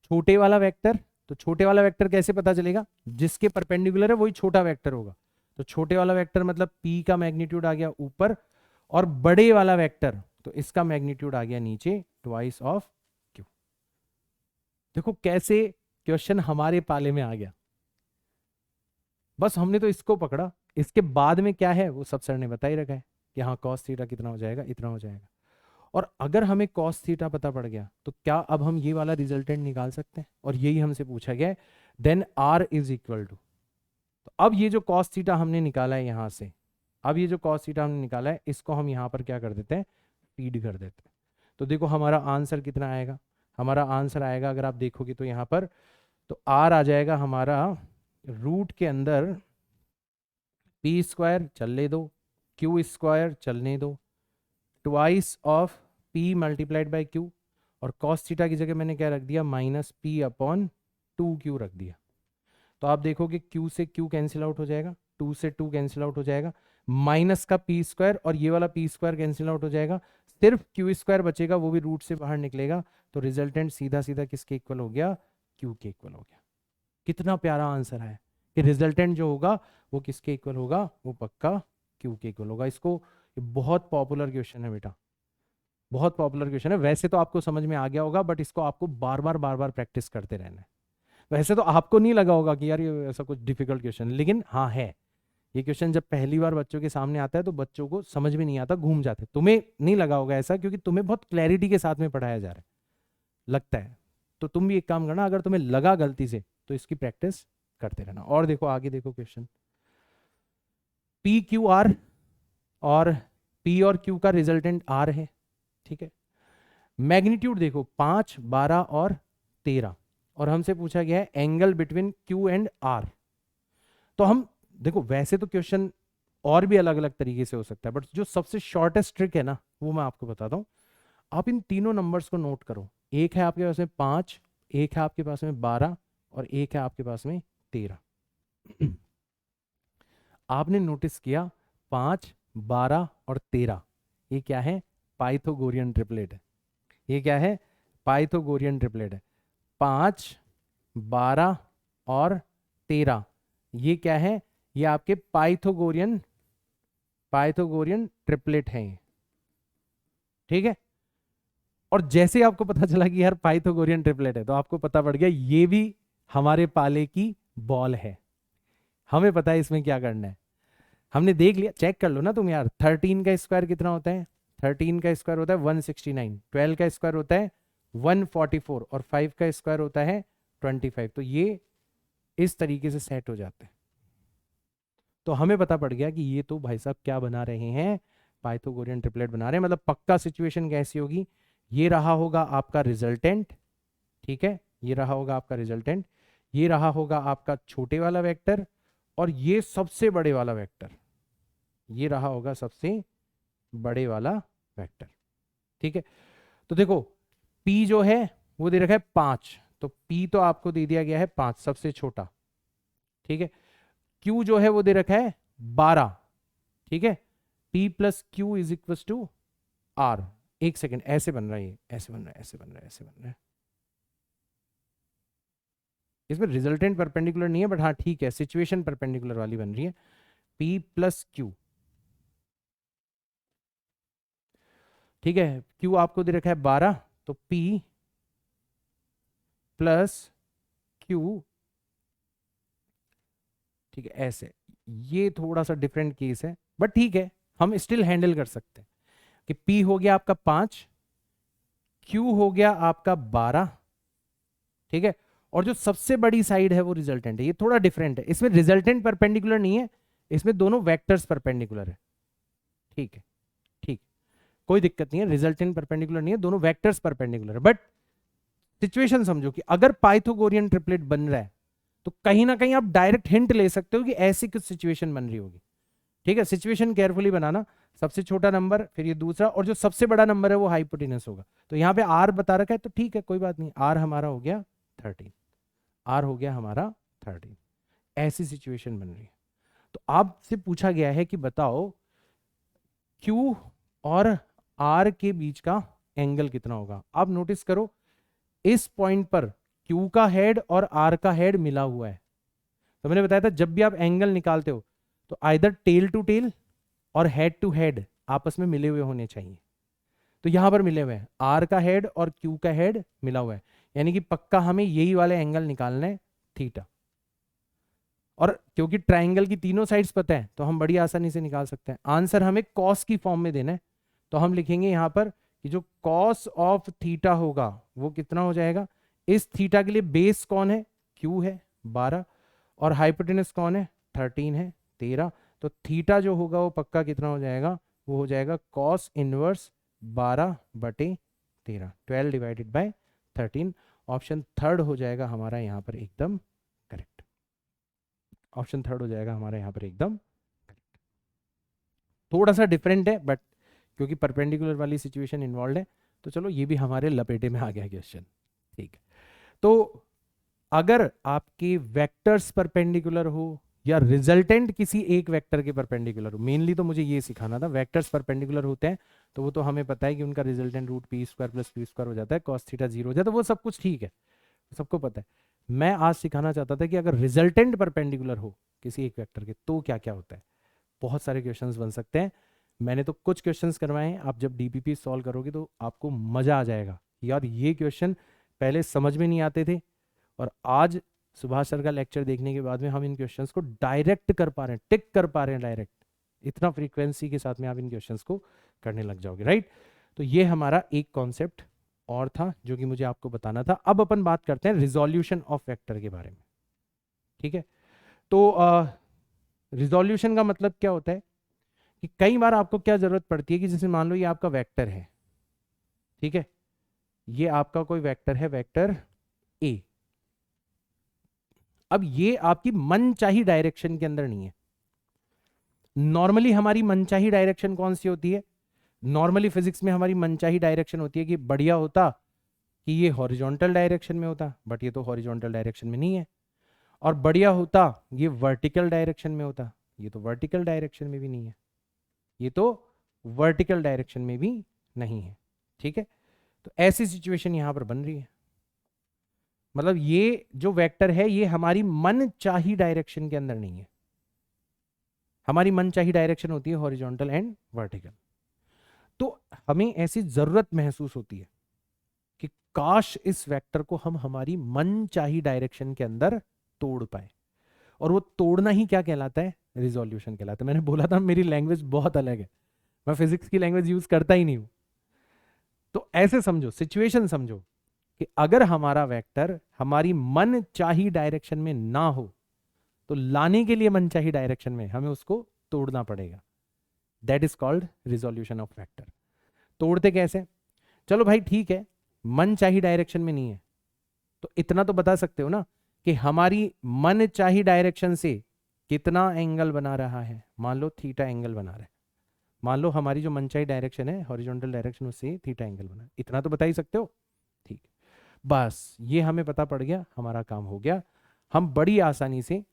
छोटे वाला वेक्टर। तो छोटे वाला वेक्टर कैसे पता चलेगा, जिसके परपेंडिकुलर है वही छोटा वेक्टर होगा। तो छोटे वाला वेक्टर मतलब P का मैग्नीट्यूड आ गया ऊपर, और बड़े वाला वेक्टर तो इसका मैग्नीट्यूड आ गया नीचे, ट्वाइस ऑफ Q। देखो कैसे क्वेश्चन हमारे पाले में आ गया, बस हमने तो इसको पकड़ा। इसके बाद में क्या है वो सब सर ने बता ही रखा है कि हाँ कॉस थीटा कितना हो जाएगा, इतना हो जाएगा। और अगर हमें कॉस थीटा पता पड़ गया तो क्या अब हम ये वाला रिजल्टेंट निकाल सकते हैं, और यही हमसे पूछा गया है। Then R is equal to, तो अब ये जो कॉस थीटा हमने निकाला है यहां से, अब ये जो कॉस थीटा हमने निकाला है इसको हम यहां पर क्या कर देते हैं, फीड कर देते हैं। तो देखो हमारा आंसर कितना आएगा, हमारा आंसर आएगा अगर आप देखोगे तो यहां पर, तो R आ जाएगा हमारा रूट के अंदर P स्क्वायर चलने दो, Q स्क्वायर चलने दो, twice of P multiplied by Q, और कॉस थीटा की जगह मैंने क्या रख दिया, माइनस P अपॉन 2Q रख दिया। तो आप देखोगे Q से Q कैंसिल आउट हो जाएगा, 2 से 2 कैंसिल आउट हो जाएगा, माइनस का P स्क्वायर और ये वाला P स्क्वायर कैंसिल आउट हो जाएगा, सिर्फ Q स्क्वायर बचेगा, वो भी रूट से बाहर निकलेगा। तो रिजल्टेंट सीधा सीधा किसके इक्वल हो गया, Q के इक्वल हो गया। कितना प्यारा आंसर है कि रिजल्टेंट जो होगा वो किसके इक्वल होगा, वो पक्का Q के इक्वल होगा। इसको, बहुत पॉपुलर क्वेश्चन है बेटा, बहुत पॉपुलर क्वेश्चन है। वैसे तो आपको समझ में आ गया होगा, बट इसको आपको बार बार प्रैक्टिस करते रहना है। वैसे तो आपको नहीं लगा होगा कि यार ये ऐसा कुछ डिफिकल्ट क्वेश्चन, लेकिन हाँ है। ये क्वेश्चन जब पहली बार बच्चों के सामने आता है तो बच्चों को समझ में नहीं आता, घूम जाते। तुम्हें नहीं लगा होगा ऐसा, क्योंकि तुम्हें बहुत क्लैरिटी के साथ में पढ़ाया जा रहा है, लगता है। तो तुम भी एक काम करना, अगर तुम्हें लगा गलती से तो इसकी प्रैक्टिस करते रहना। और देखो आगे देखो क्वेश्चन, पी क्यू आर, और P और Q का रिजल्टेंट R है, ठीक है। मैग्नीट्यूड देखो 5, 12 और 13, और हमसे पूछा गया है angle between Q and R। तो हम देखो, वैसे तो क्वेश्चन और भी अलग अलग तरीके से हो सकता है, बट जो सबसे शॉर्टेस्ट ट्रिक है ना वो मैं आपको बताता हूं। आप इन तीनों नंबर्स को नोट करो, एक है आपके पास में 5, एक है आपके पास में 12, और एक है आपके पास में 13। आपने नोटिस किया 5, 12 और 13, ये क्या है, पाइथागोरियन ट्रिपलेट है। ये क्या है? पाइथागोरियन ट्रिपलेट है। 5, 12 और 13, ये क्या है? ये आपके पाइथागोरियन ट्रिपलेट हैं। ठीक है। और जैसे आपको पता चला कि यार पाइथागोरियन ट्रिपलेट है, तो आपको पता पड़ गया ये भी हमारे पाले की बॉल है। हमें पता है इसमें क्या करना है। हमने देख लिया, चेक कर लो ना तुम यार। 13 का स्क्वायर कितना होता है? 13 का स्क्वायर होता है 169, 12 का स्क्वायर होता है 144 और 5 का स्क्वायर होता है 25। तो ये इस तरीके से सेट हो जाते हैं। तो हमें पता पड़ गया कि ये तो भाई साहब क्या बना रहे हैं? पाइथागोरियन ट्रिपलेट बना रहे हैं। मतलब पक्का सिचुएशन कैसी होगी? ये रहा होगा आपका रिजल्टेंट, ठीक है, ये रहा होगा आपका रिजल्टेंट, ये रहा होगा आपका छोटे वाला वेक्टर, और ये सबसे बड़े वाला वेक्टर, ये रहा होगा सबसे बड़े वाला वेक्टर। ठीक है। तो देखो P जो है वो दे रखा है 5, तो P तो आपको दे दिया गया है 5, सबसे छोटा। ठीक है। Q जो है वो दे रखा है 12। ठीक है। P plus Q is equal to R। एक सेकेंड, ऐसे बन रहा है, ऐसे बन रहा है, ऐसे बन रहा है, ऐसे बन रहा है। इसमें रिजल्टेंट परपेंडिकुलर नहीं है, बट हाँ ठीक है, सिचुएशन परपेंडिकुलर वाली बन रही है। P प्लस Q, ठीक है। Q आपको दे रखा है 12, तो P प्लस Q, ठीक है, ऐसे। ये थोड़ा सा डिफरेंट केस है, बट ठीक है, हम स्टिल हैंडल कर सकते हैं कि P हो गया आपका 5, Q हो गया आपका 12, ठीक है। और जो सबसे बड़ी साइड है वो रिजल्टेंट है। ये थोड़ा डिफरेंट है, इसमें रिजल्टेंट परपेंडिकुलर नहीं है, इसमें दोनों वेक्टर्स परपेंडिकुलर है। ठीक है, ठीक, कोई दिक्कत नहीं है, रिजल्टेंट परपेंडिकुलर नहीं है, दोनों वेक्टर्स परपेंडिकुलर है। बट सिचुएशन समझो कि अगर पाइथागोरियन ट्रिपलेट बन रहा है, तो कहीं ना कहीं आप डायरेक्ट हिंट ले सकते हो कि ऐसी कुछ सिचुएशन बन रही होगी। ठीक है, सिचुएशन केयरफुली बनाना। सबसे छोटा नंबर, फिर ये दूसरा, और जो सबसे बड़ा नंबर है वो हाइपोटेनस होगा। तो यहाँ पे आर बता रखा है, तो ठीक है, कोई बात नहीं, आर हमारा हो गया 13, आर हो गया हमारा 13। ऐसी सिचुएशन बन रही है। तो आपसे पूछा गया है कि बताओ Q और R के बीच का एंगल कितना होगा। आप नोटिस करो, इस पॉइंट पर Q का हेड और R का हेड मिला हुआ है। तो मैंने बताया था जब भी आप एंगल निकालते हो तो आइदर टेल टू टेल और हेड टू हेड आपस में मिले हुए होने चाहिए। तो यहां पर मिले हुए हैं, आर का हेड और क्यू का हेड मिला हुआ है, यानी कि पक्का हमें यही वाले एंगल निकालना है, थीटा। और क्योंकि ट्राइंगल की तीनों साइड्स पता है, तो हम बड़ी आसानी से निकाल सकते हैं। आंसर हमें कॉस की फॉर्म में देना है, तो हम लिखेंगे यहां पर कि जो कॉस ऑफ थीटा होगा वो कितना हो जाएगा। इस थीटा के लिए बेस कौन है? क्यू है 12, और हाइपोटेनस कौन है? 13 है 13। तो थीटा जो होगा वो पक्का कितना हो जाएगा? वो हो जाएगा cos inverse 12/13, 12 divided by 13। Option third हो जाएगा हमारा यहाँ पर एकदम करेक्ट। ऑप्शन थर्ड हो जाएगा हमारा यहाँ पर एकदम करेक्ट। थोड़ा सा डिफरेंट है, बट क्योंकि परपेंडिकुलर वाली सिचुएशन इन्वॉल्व है, तो चलो ये भी हमारे लपेटे में आ गया क्वेश्चन। ठीक है। तो अगर आपके वेक्टर्स परपेंडिकुलर हो या रिजल्टेंट किसी एक वेक्टर के परपेंडिकुलर हो, मेनली तो मुझे ये सिखाना था, वेक्टर्स परपेंडिकुलर होते हैं तो वो तो हमें पता है कि उनका resultant root P square plus Q square हो जाता है, कॉस थीटा 0 हो जाता है, वो सब कुछ ठीक है, सबको पता है। मैं आज सिखाना चाहता था कि अगर रिजल्टेंट परपेंडिकुलर हो किसी एक वेक्टर के तो क्या क्या होता है। बहुत सारे क्वेश्चंस बन सकते हैं। मैंने तो कुछ क्वेश्चंस करवाए हैं, आप जब डीपीपी सॉल्व करोगे तो आपको मजा आ जाएगा। यार ये क्वेश्चन पहले समझ में नहीं आते थे, और आज सुभाष सर का लेक्चर देखने के बाद में हम इन क्वेश्चंस को डायरेक्ट कर पा रहे हैं, टिक कर पा रहे हैं डायरेक्ट। इतना फ्रीक्वेंसी के साथ में आप इन क्वेश्चंस को करने लग जाओगे, राइट। तो ये हमारा एक कॉन्सेप्ट और था जो कि मुझे आपको बताना था। अब अपन बात करते हैं रिजोल्यूशन ऑफ वेक्टर के बारे में। ठीक है। तो रिजोल्यूशन का मतलब क्या होता है कि कई बार आपको क्या जरूरत पड़ती है कि जैसे मान लो ये आपका वेक्टर है, ठीक है, ये आपका कोई वेक्टर है, वेक्टर ए। अब ये आपकी मनचाही डायरेक्शन के अंदर नहीं है। नॉर्मली हमारी मनचाही डायरेक्शन कौन सी होती है? नॉर्मली फिजिक्स में हमारी मनचाही डायरेक्शन होती है कि बढ़िया होता कि ये हॉरिजॉन्टल डायरेक्शन में होता, बट ये तो हॉरिजॉन्टल डायरेक्शन में नहीं है। और बढ़िया होता ये वर्टिकल डायरेक्शन में होता, ये तो वर्टिकल डायरेक्शन में भी नहीं है, ये तो वर्टिकल डायरेक्शन में भी नहीं है। ठीक है, तो ऐसी सिचुएशन यहां पर बन रही है, मतलब ये जो वेक्टर है ये हमारी मन चाही डायरेक्शन के अंदर नहीं है। हमारी मन चाही डायरेक्शन होती है हॉरिजॉन्टल एंड वर्टिकल। तो हमें ऐसी जरूरत महसूस होती है कि काश इस वेक्टर को हम हमारी मन चाही डायरेक्शन के अंदर तोड़ पाए, और वो तोड़ना ही क्या कहलाता है, रिजोल्यूशन कहलाता है। मैंने बोला था मेरी लैंग्वेज बहुत अलग है, मैं फिजिक्स की लैंग्वेज यूज करता ही नहीं हूं। तो ऐसे समझो, सिचुएशन समझो कि अगर हमारा वेक्टर हमारी मन चाही डायरेक्शन में ना हो तो लाने के लिए मन चाही डायरेक्शन में हमें उसको तोड़ना पड़ेगा। That is called resolution of vector. तोड़ते कैसे, चलो भाई ठीक है, मन चाही डायरेक्शन में नहीं है तो इतना तो बता सकते हो ना कि हमारी मन चाही डायरेक्शन से कितना एंगल बना रहा है। मान लो थीटा एंगल बना रहा है, मान लो हमारी जो मनचाही डायरेक्शन है हॉरिजॉन्टल डायरेक्शन, उससे थीटा एंगल बना, इतना तो बता ही सकते हो। ठीक, बस ये हमें पता पड़ गया, हमारा काम हो गया। हम बड़ी आसानी से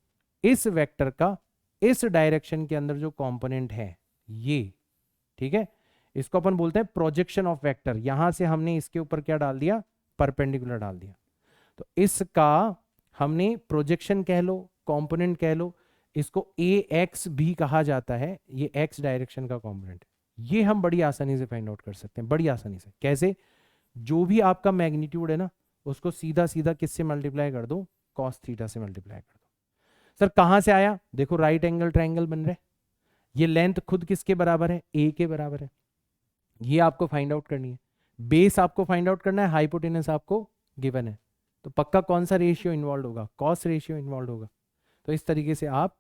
इस वेक्टर का इस डायरेक्शन के अंदर जो कंपोनेंट है ये, ठीक है, इसको अपन बोलते हैं प्रोजेक्शन ऑफ वेक्टर। यहां से हमने इसके ऊपर क्या डाल दिया, परपेंडिकुलर डाल दिया, तो इसका हमने प्रोजेक्शन कह लो, कंपोनेंट कह लो, इसको ए एक्स भी कहा जाता है। ये एक्स डायरेक्शन का कंपोनेंट है। ये हम बड़ी आसानी से फाइंड आउट कर सकते हैं, बड़ी आसानी से। कैसे, जो भी आपका मैग्नीट्यूड है ना उसको सीधा सीधा किससे मल्टीप्लाई कर दो, कॉस थीटा से मल्टीप्लाई कर दो। सर कहां से आया, देखो राइट एंगल ट्रायंगल बन रहे, ये लेंथ खुद किसके बराबर है, ए के बराबर है। ये आपको फाइंड आउट करनी है, बेस आपको फाइंड आउट करना है, हाइपोटेनस आपको गिवन है, तो पक्का कौन सा रेशियो इन्वॉल्व होगा, कॉस रेशियो इन्वॉल्व होगा। तो इस तरीके से आप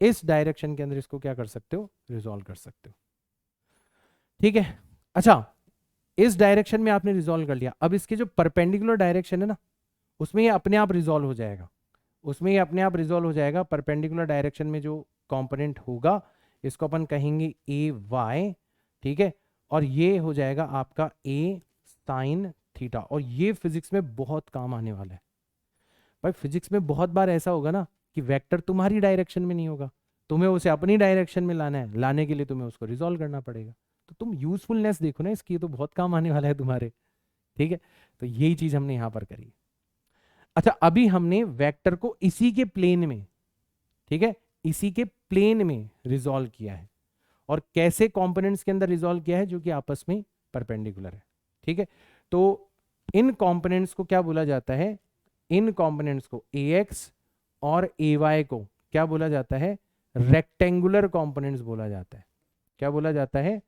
इस डायरेक्शन के अंदर इसको क्या कर सकते हो, रिजॉल्व कर सकते हो। ठीक है, अच्छा इस डायरेक्शन में आपने रिजॉल्व कर लिया, अब इसके जो परपेंडिकुलर डायरेक्शन है ना उसमें ये अपने आप रिजॉल्व हो जाएगा, उसमें ये अपने आप रिजॉल्व हो जाएगा। परपेंडिकुलर डायरेक्शन में जो कंपोनेंट होगा इसको अपन कहेंगे ए वाई, ठीक है, और ये हो जाएगा आपका ए साइन थीटा। और ये फिजिक्स में बहुत काम आने वाला है भाई। फिजिक्स में बहुत बार ऐसा होगा ना कि वेक्टर तुम्हारी डायरेक्शन में नहीं होगा, तुम्हें उसे अपनी डायरेक्शन में लाना है, लाने के लिए तुम्हें उसको रिजॉल्व करना पड़ेगा। तो तुम यूजफुलनेस देखो ना इसकी, तो बहुत काम आने वाला है तुम्हारे। ठीक है, तो यही चीज हमने यहां पर करी। अच्छा अभी हमने वेक्टर को इसी के प्लेन में, ठीक है, इसी के प्लेन में रिजॉल्व किया है, और कैसे कंपोनेंट्स के अंदर रिजॉल्व किया है, जो कि आपस में परपेंडिकुलर है। ठीक है, तो इन कंपोनेंट्स को क्या बोला जाता है, इन कंपोनेंट्स को ax और ay को क्या बोला जाता है, रेक्टेंगुलर कंपोनेंट्स बोला जाता है। क्या बोला जाता है,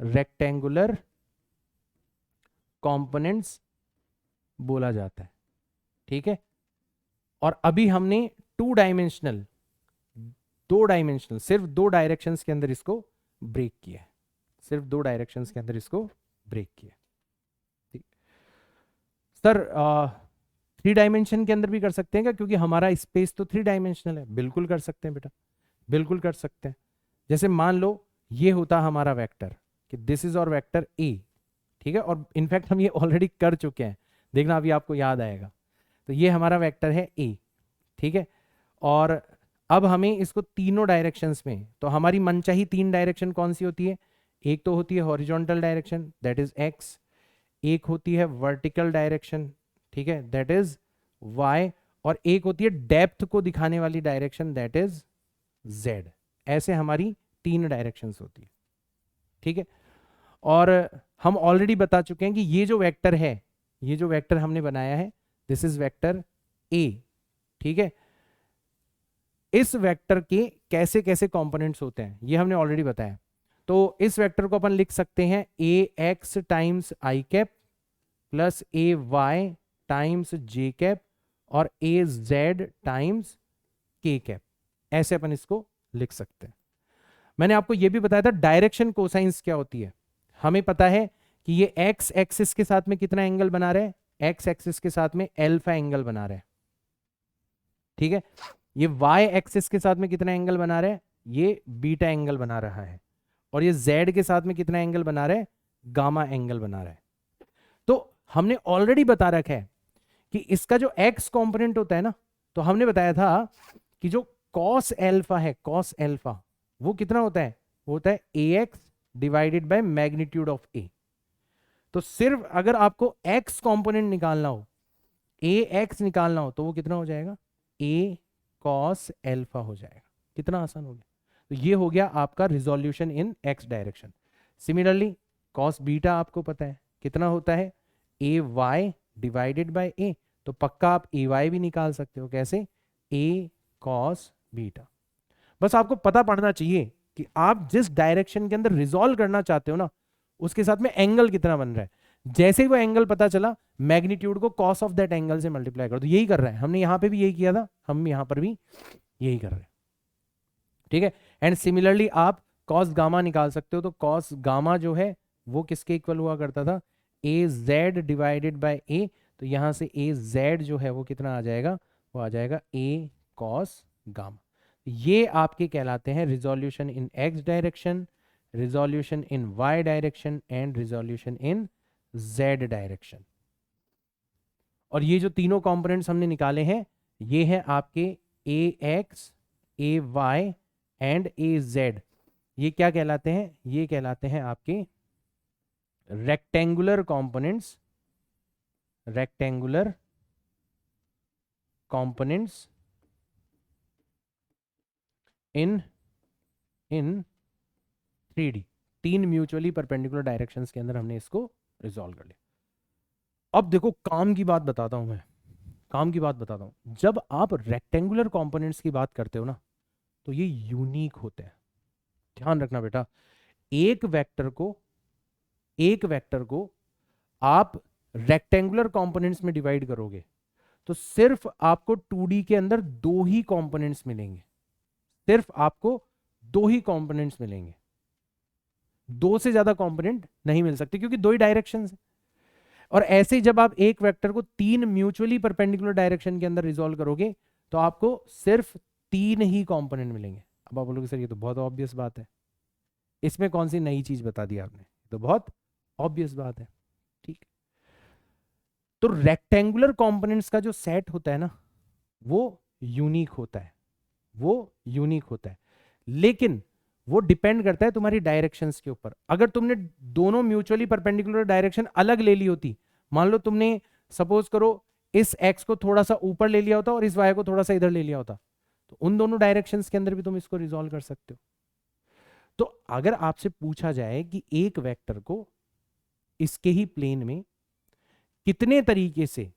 रेक्टेंगुलर कंपोनेंट्स बोला जाता है। ठीक है, और अभी हमने टू डायमेंशनल, दो डायमेंशनल, सिर्फ दो डायरेक्शंस के अंदर इसको ब्रेक किया है, सिर्फ दो डायरेक्शंस के अंदर इसको ब्रेक किया। ठीक सर, 3 डायमेंशन के अंदर भी कर सकते हैं क्या, क्योंकि हमारा स्पेस तो 3 डायमेंशनल है। बिल्कुल कर सकते हैं बेटा, बिल्कुल कर सकते हैं। जैसे मान लो ये होता हमारा वेक्टर कि दिस इज और वेक्टर ए, ठीक है, और इनफैक्ट हम ये ऑलरेडी कर चुके हैं, देखना अभी आपको याद आएगा। तो ये हमारा वेक्टर है ए, ठीक है, और अब हमें इसको तीनों डायरेक्शंस में, तो हमारी मनचाही 3 डायरेक्शन कौन सी होती है, एक तो होती है horizontal direction that is x, एक होती है वर्टिकल डायरेक्शन, ठीक है, दैट इज वाई, और एक होती है डेप्थ को दिखाने वाली डायरेक्शन दैट इज जेड। ऐसे हमारी 3 डायरेक्शंस होती है। ठीक है, और हम ऑलरेडी बता चुके हैं कि ये जो वेक्टर है, ये जो वेक्टर हमने बनाया है दिस इज वेक्टर ए। ठीक है, इस वेक्टर के कैसे कैसे कंपोनेंट्स होते हैं ये हमने ऑलरेडी बताया। तो इस वेक्टर को अपन लिख सकते हैं A X times I cap plus A Y times J cap और A Z times K cap, ऐसे अपन इसको लिख सकते हैं। मैंने आपको यह भी बताया था डायरेक्शन कोसाइंस क्या होती है। हमें पता है कि ये एक्स एक्सिस के साथ में कितना एंगल बना रहे हैं, एक्स एक्सिस के साथ में अल्फा एंगल बना रहे हैं। ठीक है, ये वाई एक्सिस के साथ में कितना एंगल बना रहे हैं, ये बीटा एंगल बना रहा है, और ये जेड के साथ में कितना एंगल बना रहे हैं, गामा एंगल बना रहा है। तो हमने ऑलरेडी बता रखा है कि इसका जो एक्स कंपोनेंट होता है ना, तो हमने बताया था कि जो कॉस एल्फा है, कॉस एल्फा वो कितना होता है, वो होता है A X divided by magnitude of A. तो सिर्फ अगर आपको x कंपोनेंट निकालना हो, ax निकालना हो, तो वो कितना हो जाएगा, a cos अल्फा हो जाएगा। कितना आसान हो गया। तो ये हो गया आपका resolution in x direction. Similarly cos beta आपको पता है कितना होता है, ए वाई डिवाइडेड बाय ए, तो पक्का आप ए वाई भी निकाल सकते हो। कैसे, ए cos बीटा। बस आपको पता पड़ना चाहिए कि आप जिस डायरेक्शन के अंदर रिजॉल्व करना चाहते हो ना, उसके साथ में एंगल कितना बन रहा है। जैसे ही वो एंगल पता चला, मैग्नीट्यूड को कॉस ऑफ दैट एंगल से मल्टीप्लाई करो। तो यही कर रहा है, हमने यहां पे भी यही किया था, हम यहां पर भी यही कर रहे हैं। ठीक है, एंड सिमिलरली आप कॉस गामा निकाल सकते हो। तो कॉस गामा जो है वो किसके इक्वल हुआ करता था, ए जेड डिवाइडेड बाय ए। तो यहां से ए जेड जो है वो कितना आ जाएगा, वो आ जाएगा ए कॉस गामा। ये आपके कहलाते हैं resolution in X direction, resolution in Y direction and resolution in Z direction. और ये जो तीनों कंपोनेंट्स हमने निकाले हैं, ये हैं आपके A X, A Y and A Z. ये क्या कहलाते हैं, ये कहलाते हैं आपके rectangular components, rectangular components in 3D, तीन म्यूचुअली परपेंडिकुलर डायरेक्शंस के अंदर हमने इसको रिजॉल्व कर लिया। अब देखो काम की बात बताता हूं मैं, काम की बात बताता हूं। जब आप रेक्टेंगुलर कंपोनेंट्स की बात करते हो ना, तो ये यूनिक होते हैं। ध्यान रखना बेटा, एक वेक्टर को आप रेक्टेंगुलर कंपोनेंट्स में डिवाइड करोगे तो सिर्फ आपको 2D के अंदर दो ही कंपोनेंट्स मिलेंगे, सिर्फ आपको दो ही कंपोनेंट्स मिलेंगे, दो से ज्यादा कंपोनेंट नहीं मिल सकते, क्योंकि दो ही डायरेक्शंस हैं। और ऐसे जब आप एक वेक्टर को तीन म्यूचुअली परपेंडिकुलर डायरेक्शन के अंदर रिजॉल्व करोगे तो आपको सिर्फ तीन ही कंपोनेंट मिलेंगे। अब आप बोलोगे सर ये तो बहुत ऑब्वियस बात है, इसमें कौन सी नई चीज बता दी आपने, तो बहुत ऑब्वियस बात है। ठीक, तो रेक्टेंगुलर कंपोनेंट्स का जो सेट होता है ना, वो यूनिक होता है, वो यूनिक होता है, लेकिन वो डिपेंड करता है तुम्हारी डायरेक्शंस के ऊपर। अगर तुमने दोनों म्यूचुअली परपेंडिकुलर डायरेक्शन अलग ले ली होती, मान लो तुमने सपोज करो इस x को थोड़ा सा ऊपर ले लिया होता और इस y को थोड़ा सा इधर ले लिया होता, तो उन दोनों डायरेक्शंस के अंदर भी तुम इसको रिजॉल्व कर सकते हो। तो अगर आपसे पूछा जाए कि एक वेक्टर को इसके ही प्लेन में कितने तरीके से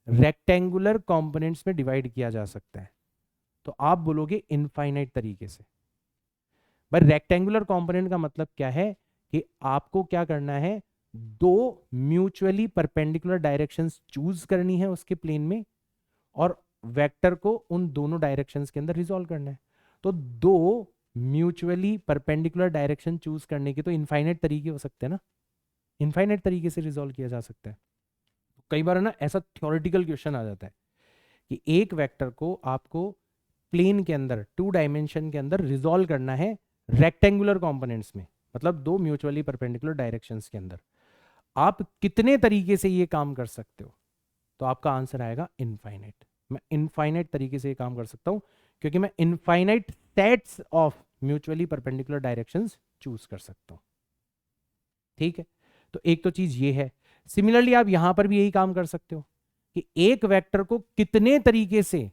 रेक्टेंगुलर कंपोनेंट्स में डिवाइड किया जा सकता है, तो आप बोलोगे इनफाइनाइट तरीके से। भाई रेक्टेंगुलर कंपोनेंट का मतलब क्या है कि आपको क्या करना है, दो म्यूचुअली परपेंडिकुलर डायरेक्शंस चूज करनी है उसके प्लेन में, और वेक्टर को उन दोनों डायरेक्शंस के अंदर रिजॉल्व करना है। तो दो म्यूचुअली परपेंडिकुलर डायरेक्शन चूज करने के तो इनफाइनाइट तरीके हो सकते हैं ना, इनफाइनाइट तरीके से रिजॉल्व किया जा सकता है। कई बार है ना ऐसा थ्योरेटिकल क्वेश्चन आ जाता है कि एक वेक्टर को आपको प्लेन के अंदर, टू डायमेंशन के अंदर रिजॉल्व करना है रेक्टेंगुलर कंपोनेंट्स में, मतलब दो म्यूचुअली परपेंडिकुलर डायरेक्शंस के अंदर, आप कितने तरीके से ये काम कर सकते हो, तो आपका आंसर आएगा इनफाइनाइट। मैं इनफाइनाइट तरीके से ये काम कर सकता हूं क्योंकि मैं infinite sets of mutually perpendicular directions choose कर सकता हूं। ठीक है, तो एक तो चीज ये है। सिमिलरली आप यहां पर भी यही काम कर सकते हो कि एक वेक्टर को कितने तरीके से,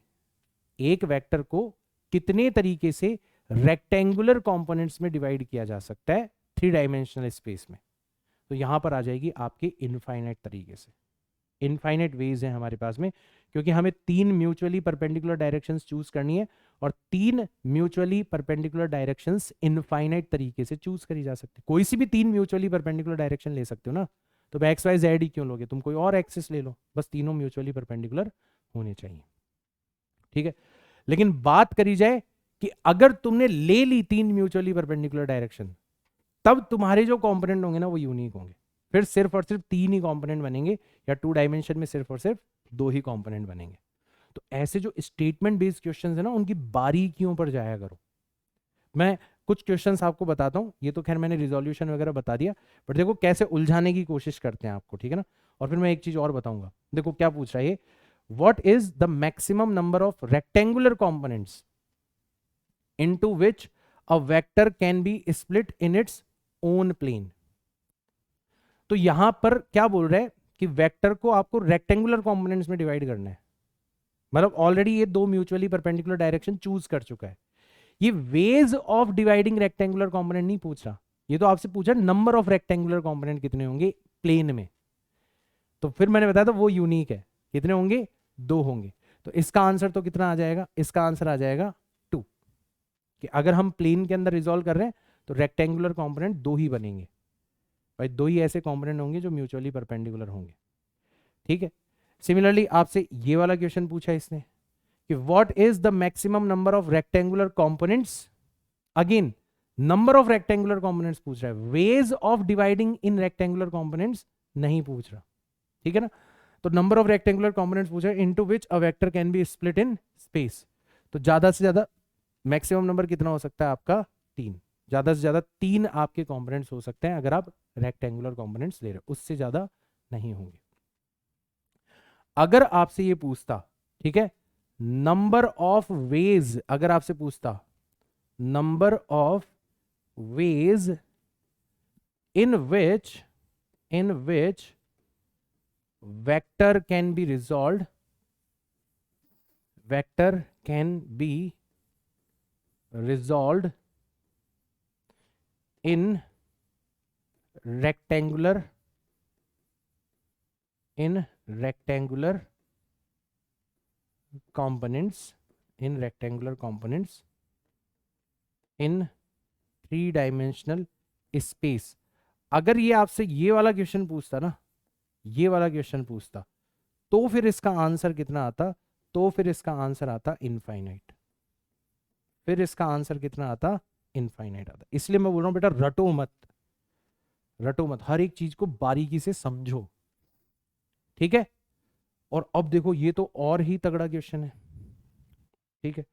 एक वेक्टर को कितने तरीके से रेक्टेंगुलर कंपोनेंट्स में डिवाइड किया जा सकता है थ्री डायमेंशनल स्पेस में, तो यहां पर आ जाएगी आपके इनफाइनाइट तरीके से। इनफाइनाइट वेज है हमारे पास में, क्योंकि हमें तीन म्यूचुअली परपेंडिकुलर डायरेक्शंस चूज करनी है, और तीन म्यूचुअली परपेंडिकुलर डायरेक्शंस इनफाइनाइट तरीके से चूज करी जा सकती है। कोई सी भी तीन म्यूचुअली परपेंडिकुलर डायरेक्शन ले सकते हो ना, तो एक्स वाई जेड ही क्यों लोगे, तुम कोई और एक्सिस ले लो, बस तीनों म्यूचुअली परपेंडिकुलर होने चाहिए। ठीक है, लेकिन बात करी जाए कि अगर तुमने ले ली तीन म्यूचुअली परपेंडिकुलर डायरेक्शन, तब तुम्हारे जो कंपोनेंट होंगे ना वो यूनिक होंगे, फिर सिर्फ और सिर्फ तीन ही कंपोनेंट बनेंगे, या टू डायमेंशन में सिर्फ और सिर्फ दो ही कंपोनेंट बनेंगे। तो ऐसे जो स्टेटमेंट बेस्ड क्वेश्चंस है ना, उनकी बारीकियों पर जाया करो। मैं कुछ क्वेश्चंस आपको बताता हूं, ये तो खैर मैंने रिजोल्यूशन वगैरह बता दिया, बट देखो कैसे उलझाने की कोशिश करते हैं आपको, ठीक है ना। और फिर मैं एक चीज और बताऊंगा, देखो क्या पूछ रहा है ये, what is the maximum number of rectangular components into which a vector can be split in its own plane। तो यहां पर क्या बोल रहे हैं कि वेक्टर को आपको रेक्टेंगुलर कंपोनेंट्स में डिवाइड करना है, मतलब ऑलरेडी ये दो म्यूचुअली परपेंडिकुलर डायरेक्शन चूज कर चुका है। ये ways of dividing rectangular component नहीं पूछ रहा, ये तो आपसे पूछा नंबर ऑफ रेक्टेंगुलर कंपोनेंट कितने होंगे प्लेन में। तो फिर मैंने बताया था वो यूनिक है, कितने होंगे, 2 होंगे। तो इसका आंसर तो कितना आ जाएगा, इसका आंसर आ जाएगा 2, कि अगर हम प्लेन के अंदर रिजॉल्व कर रहे हैं तो रेक्टेंगुलर कंपोनेंट 2 ही बनेंगे भाई, 2 ही ऐसे कंपोनेंट होंगे जो म्यूचुअली परपेंडिकुलर होंगे। ठीक है। सिमिलरली आपसे ये वाला क्वेश्चन पूछा इसने कि what is the maximum number of rectangular components, again number of rectangular components पूछ रहा है, ways of dividing in rectangular components नहीं पूछ रहा। ठीक है ना। तो नंबर ऑफ रेक्टेंगुलर कंपोनेंट्स पूछा है into which a vector can be split in space. तो ज्यादा से ज्यादा मैक्सिमम नंबर कितना हो सकता है आपका, 3। ज्यादा से ज्यादा 3 आपके कंपोनेंट्स हो सकते हैं अगर आप रेक्टेंगुलर कंपोनेंट्स ले रहे हो, उससे ज्यादा नहीं होंगे। अगर आपसे ये पूछता, ठीक है, नंबर ऑफ वेज, अगर आपसे पूछता number of ways in which vector can be resolved, vector can be resolved in rectangular components in 3-dimensional space। अगर ये आपसे ये वाला क्वेश्चन पूछता ना, ये वाला क्वेश्चन पूछता, तो फिर इसका आंसर कितना आता, तो फिर इसका आंसर आता इनफाइनाइट, फिर इसका आंसर कितना आता, इनफाइनाइट आता। इसलिए मैं बोल रहा हूं बेटा रटो मत, रटो मत, हर एक चीज को बारीकी से समझो। ठीक है। और अब देखो ये तो और ही तगड़ा क्वेश्चन है। ठीक है।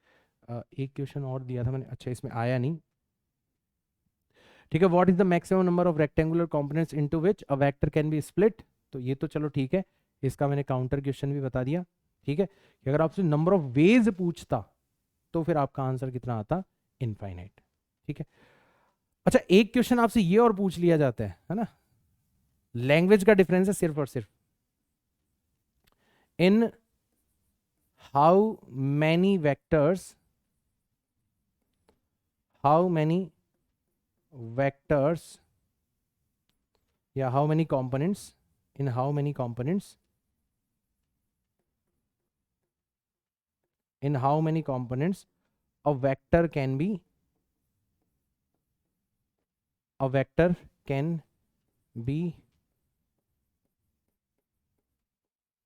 एक क्वेश्चन और दिया था मैंने, अच्छा इसमें आया नहीं। ठीक है। What is the maximum number of rectangular components into which a vector can be split. तो ये तो चलो ठीक है, इसका मैंने काउंटर क्वेश्चन भी बता दिया। ठीक है। कि अगर आपसे नंबर ऑफ वेज पूछता तो फिर आपका आंसर कितना आता, इनफाइनाइट। ठीक है। अच्छा एक क्वेश्चन आपसे ये और पूछ लिया जाता है ना, लैंग्वेज का डिफरेंस है सिर्फ और सिर्फ, इन हाउ मैनी वेक्टर्स या how many components, in how many components a vector can be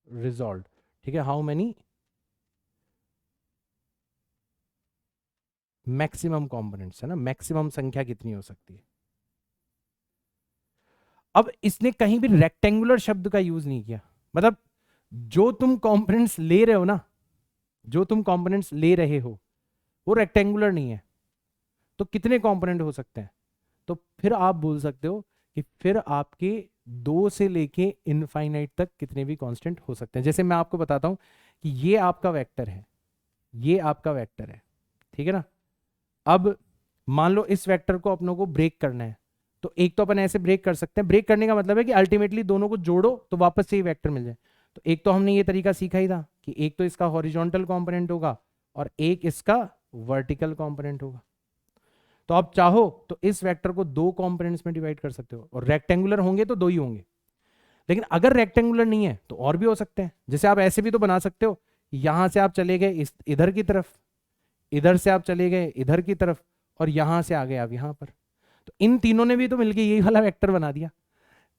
resolved। ठीक है। हाउ मैनी मैक्सिमम कंपोनेंट्स है ना, मैक्सिमम संख्या कितनी हो सकती है। अब इसने कहीं भी रेक्टेंगुलर शब्द का यूज नहीं किया, मतलब जो तुम कंपोनेंट्स ले रहे हो ना, जो तुम कंपोनेंट्स ले रहे हो वो रेक्टेंगुलर नहीं है, तो कितने कंपोनेंट हो सकते हैं। तो फिर आप बोल सकते हो कि फिर आपके 2 से लेके इनफाइनाइट तक कितने भी कांस्टेंट हो सकते हैं। जैसे मैं आपको बताता हूं कि ये आपका वेक्टर है, ये आपका वेक्टर है, ठीक है ना। अब मान लो इस वेक्टर को अपनों को ब्रेक करना है, तो एक तो अपन ऐसे ब्रेक कर सकते हैं, ब्रेक करने का मतलब है कि अल्टीमेटली दोनों को जोड़ो तो वापस से ही वेक्टर मिल जाए। तो एक तो हमने ये तरीका सीखा ही था कि एक तो इसका हॉरिजॉन्टल कंपोनेंट होगा और एक इसका वर्टिकल कंपोनेंट होगा। तो आप चाहो तो इस वेक्टर को 2 कंपोनेंट्स में डिवाइड कर सकते हो, और रेक्टेंगुलर होंगे तो 2 ही होंगे, लेकिन अगर रेक्टेंगुलर नहीं है तो और भी हो सकते हैं। जैसे आप ऐसे भी तो बना सकते हो, यहां से आप चले गए इधर की तरफ, इधर से आप चले गए इधर की तरफ, और यहां से आ गए आप यहां पर, तो इन तीनों ने भी तो मिलकर यही वाला वेक्टर बना दिया।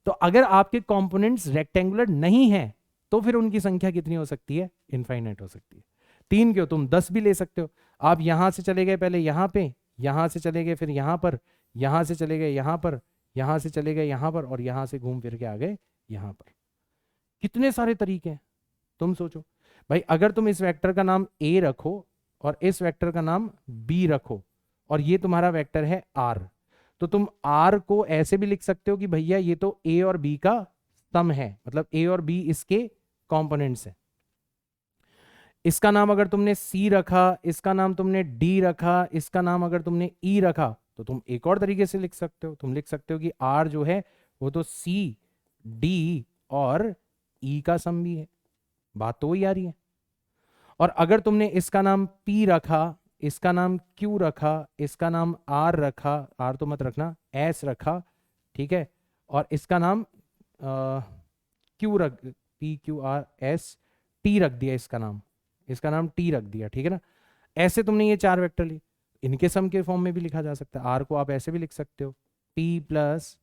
तो अगर आपके कंपोनेंट्स रेक्टेंगुलर नहीं है तो फिर उनकी संख्या कितनी हो सकती है, इनफाइनाइट हो सकती है। 3 क्यों, तुम 10 भी ले सकते हो। आप यहां से चले गए पहले यहां पे, यहां से चले गए फिर यहां पर, यहां से चले गए यहां पर, यहां से चले गए यहां पर, और यहां से घूम फिर के आ गए यहां पर। कितने सारे तरीके हैं, तुम सोचो भाई। अगर तुम इस वेक्टर का नाम ए रखो और इस वेक्टर का नाम बी रखो, और ये तुम्हारा वेक्टर है आर, तो तुम आर को ऐसे भी लिख सकते हो कि भैया ये तो ए और बी का सम है, मतलब ए और बी इसके कंपोनेंट्स है। इसका नाम अगर तुमने सी रखा, इसका नाम तुमने डी रखा, इसका नाम अगर तुमने ई रखा, तो तुम एक और तरीके से लिख सकते हो। तुम लिख सकते हो कि आर जो है वो तो सी डी और ई का सम भी है। बात तो वही आ रही है। और अगर तुमने इसका नाम पी रखा, इसका नाम क्यू रखा, इसका नाम आर रखा, आर तो मत रखना, एस रखा, ठीक है, और इसका नाम क्यू रख, P Q R S T रख दिया, इसका नाम टी रख दिया, ठीक है ना। ऐसे तुमने ये 4 वेक्टर लिए, इनके सम के फॉर्म में भी लिखा जा सकता है। आर को आप ऐसे भी लिख सकते हो, P plus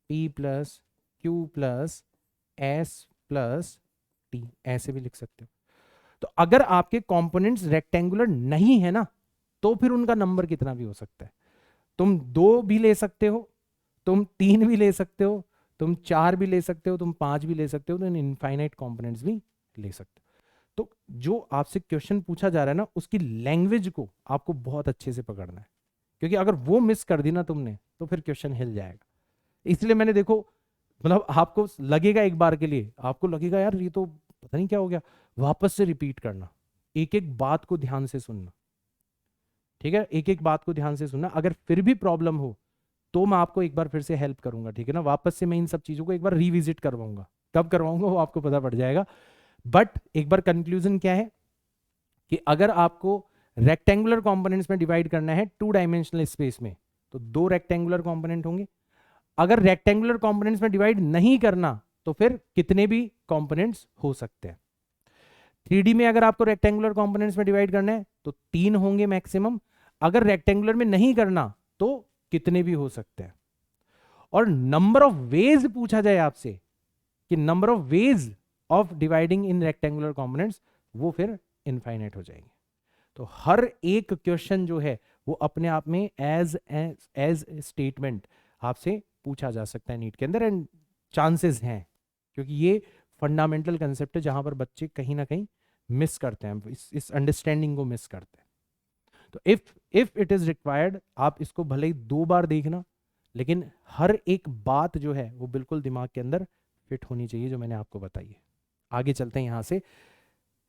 Q plus S plus T, ऐसे भी लिख सकते हो। तो अगर आपके कंपोनेंट्स रेक्टेंगुलर नहीं है ना, तो फिर उनका नंबर कितना भी हो सकता है। तुम 2 भी ले सकते हो, तुम 3 भी ले सकते हो, तुम 4 भी ले सकते हो, तुम 5 भी ले सकते हो, तो इनफाइनाइट कंपोनेंट्स भी ले सकते हो। तो जो आपसे क्वेश्चन पूछा जा रहा है ना, उसकी लैंग्वेज को आपको बहुत अच्छे से पकड़ना है, क्योंकि अगर वो मिस कर दी ना तुमने, तो फिर क्वेश्चन हिल जाएगा। इसलिए मैंने, देखो, मतलब आपको लगेगा एक बार के लिए, आपको लगेगा यार ये तो पता नहीं क्या हो गया, वापस से रिपीट करना, एक एक बात को ध्यान से सुनना, ठीक है, एक एक बात को ध्यान से सुनना। अगर फिर भी प्रॉब्लम हो तो मैं आपको एक बार फिर से हेल्प करूंगा, ठीक है ना, वापस से मैं इन सब चीजों को एक बार रिविजिट करवाऊंगा। कब करवाऊंगा वो आपको पता पड़ जाएगा। बट एक बार कंक्लूजन क्या है कि अगर आपको रेक्टेंगुलर कंपोनेंट्स में डिवाइड करना है 2 डायमेंशनल स्पेस में, तो 2 रेक्टेंगुलर कंपोनेंट होंगे। अगर रेक्टेंगुलर कंपोनेंट्स में डिवाइड नहीं करना, तो फिर कितने भी कंपोनेंट्स हो सकते हैं। 3D में अगर आपको रेक्टेंगुलर कंपोनेंट्स में डिवाइड करना है तो 3 होंगे मैक्सिमम। अगर रेक्टेंगुलर में नहीं करना तो कितने भी हो सकते हैं। और नंबर ऑफ वेज पूछा जाए आपसे कि number of ways of dividing in rectangular components, वो फिर इनफाइनाइट हो जाएंगे। तो हर एक क्वेश्चन जो है वो अपने आप में एज स्टेटमेंट आपसे पूछा जा सकता है नीट के अंदर, एंड चांसेस हैं, क्योंकि ये फंडामेंटल कंसेप्ट है जहां पर बच्चे कहीं ना कहीं मिस करते हैं, इस अंडरस्टैंडिंग को मिस करते हैं। तो इफ इट इज रिक्वायर्ड, आप इसको भले ही 2 बार देखना, लेकिन हर एक बात जो है वो बिल्कुल दिमाग के अंदर फिट होनी चाहिए जो मैंने आपको बताई है। आगे चलते हैं। यहां से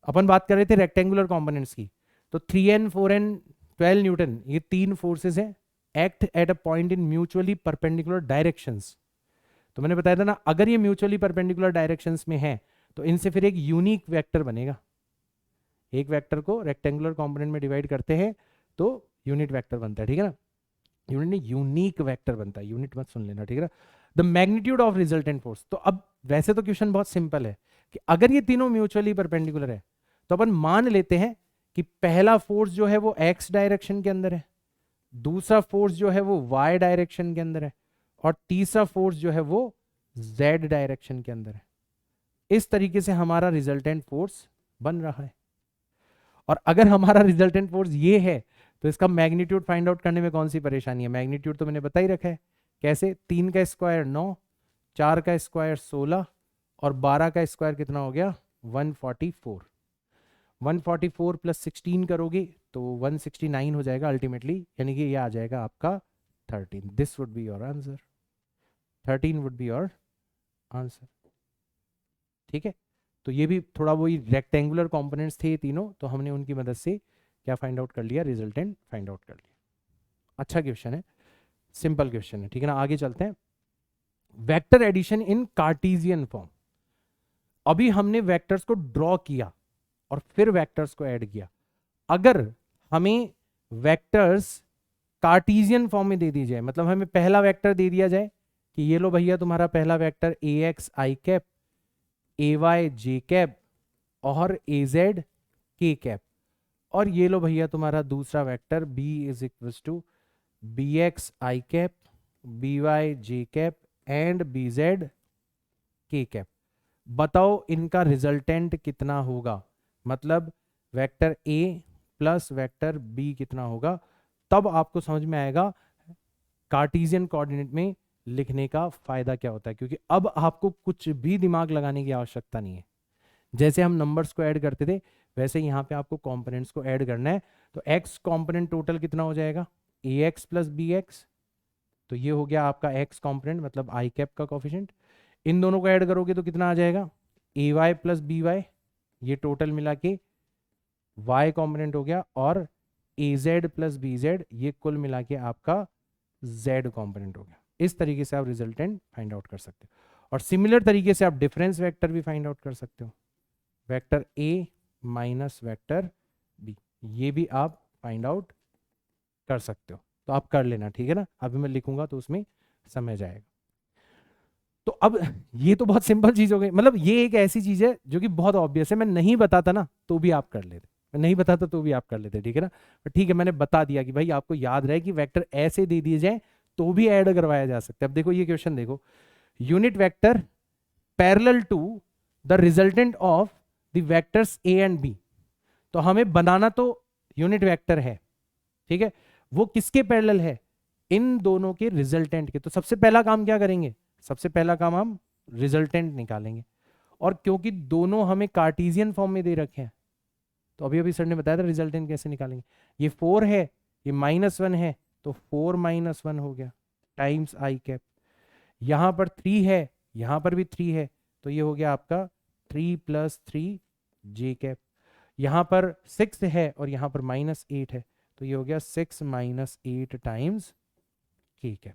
अपन बात कर रहे थे रेक्टेंगुलर कंपोनेंट्स की, तो 3N 4N 12 न्यूटन, ये 3 फोर्सेस हैं, act at a point in mutually perpendicular directions. तो मैंने बताया था ना, अगर ये म्यूचुअली परपेंडिकुलर डायरेक्शंस में है तो इनसे फिर एक यूनिक वेक्टर बनेगा। एक वेक्टर को रेक्टेंगुलर कंपोनेंट में डिवाइड करते हैं तो यूनिट वेक्टर बनता है, ठीक है ना, यूनिट नहीं, यूनिक वेक्टर बनता है, यूनिट मत सुन लेना, ठीक है ना। The magnitude of resultant force, तो अब वैसे तो क्वेश्चन बहुत सिंपल है कि अगर ये तीनों म्यूचुअली परपेंडिकुलर है तो अपन मान लेते हैं कि पहला फोर्स जो है वो एक्स डायरेक्शन के अंदर है, दूसरा फोर्स जो है वो वाई डायरेक्शन के अंदर है, और तीसरा फोर्स जो है वो जेड डायरेक्शन के अंदर है। इस तरीके से हमारा रिजल्टेंट फोर्स बन रहा है। और अगर हमारा रिजल्टेंट फोर्स ये है तो इसका मैग्नीट्यूड फाइंड आउट करने में कौन सी परेशानी है। मैग्नीट्यूड तो मैंने बता ही रखा है, कैसे, 3 का स्क्वायर 9, 4 का स्क्वायर 16 और 12 का स्क्वायर कितना हो गया 144। 144 प्लस 16 करोगे तो 169 हो जाएगा अल्टीमेटली, यानी कि ये आ जाएगा आपका 13। This would be your answer, 13 would be your answer, ठीक है। तो ये भी थोड़ा वही रेक्टेंगुलर कंपोनेंट्स थे ये तीनों, तो हमने उनकी मदद से क्या फाइंड आउट कर लिया, रिजल्टेंट फाइंड आउट कर लिया। अच्छा क्वेश्चन है, सिंपल क्वेश्चन है, ठीक है ना। आगे चलते हैं। Vector addition in Cartesian form. अभी हमने वेक्टर्स को ड्रॉ किया और फिर वेक्टर्स को ऐड किया। अगर हमें वेक्टर्स कार्टेशियन फॉर्म में दे दी जाए, मतलब हमें पहला वेक्टर दे दिया जाए कि ये लो भैया तुम्हारा पहला vector A X I cap, A Y J cap और ए जेड के कैप, और ये लो भैया तुम्हारा दूसरा vector B is equal to B X I cap, B Y J cap and B Z के कैप। बताओ इनका रिजल्टेंट कितना होगा, मतलब vector A plus vector B कितना होगा। तब आपको समझ में आएगा कार्टेशियन कोऑर्डिनेट में लिखने का फायदा क्या होता है, क्योंकि अब आपको कुछ भी दिमाग लगाने की आवश्यकता नहीं है। जैसे हम नंबर्स को ऐड करते थे वैसे यहाँ पे आपको कंपोनेंट्स को ऐड करना है। तो एक्स कंपोनेंट टोटल कितना हो जाएगा, ए एक्स प्लस बी एक्स, तो ये हो गया आपका एक्स कंपोनेंट मतलब आई कैप का कोफिशिएंट। इन दोनों को ऐड करोगे तो कितना आ जाएगा, ए वाई प्लस बी वाई, ये टोटल मिला के वाई कंपोनेंट हो गया, और A Z plus B Z, ये कुल मिला के आपका जेड कंपोनेंट हो गया। इस तरीके से आप रिजल्टेंट फाइंड आउट कर सकते हो। और सिमिलर तरीके से आप डिफरेंस वेक्टर भी फाइंड आउट कर सकते हो, vector A minus vector B, ये भी आप फाइंड आउट कर सकते हो। तो आप कर लेना, ठीक है ना, अभी मैं लिखूंगा तो उसमें समझ आएगा। तो अब ये तो बहुत सिंपल चीज हो गई, मतलब ये एक ऐसी चीज है जो कि बहुत ऑब्वियस है, मैं नहीं बताता ना तो भी आप कर लेते, मैं नहीं बताता तो भी आप कर लेते, ठीक है ना। पर ठीक है, मैंने बता दिया कि भाई आपको याद रहे कि वेक्टर ऐसे दे दिए जाए तो भी ऐड करवाया जा सकता है। अब देखो ये क्वेश्चन देखो, unit vector parallel to the resultant of the vectors A and B. तो हमें बनाना तो यूनिट वेक्टर है, ठीक है, वो किसके पैरेलल है, इन दोनों के रिजल्टेंट के। तो सबसे पहला काम क्या करेंगे, सबसे पहला काम हम रिजल्टेंट निकालेंगे। और क्योंकि दोनों हमें कार्टेशियन फॉर्म में दे रखे हैं, तो अभी अभी सर ने बताया था रिजल्टेंट कैसे निकालेंगे। ये 4 है, ये -1 है, तो 4 - 1 हो गया टाइम्स आई कैप। यहां पर 3 है, यहां पर भी 3 है, तो ये हो गया आपका 3 + 3 जे कैप। यहां पर 6 है और यहां पर -8 है, तो ये हो गया 6 - 8 टाइम्स के कैप।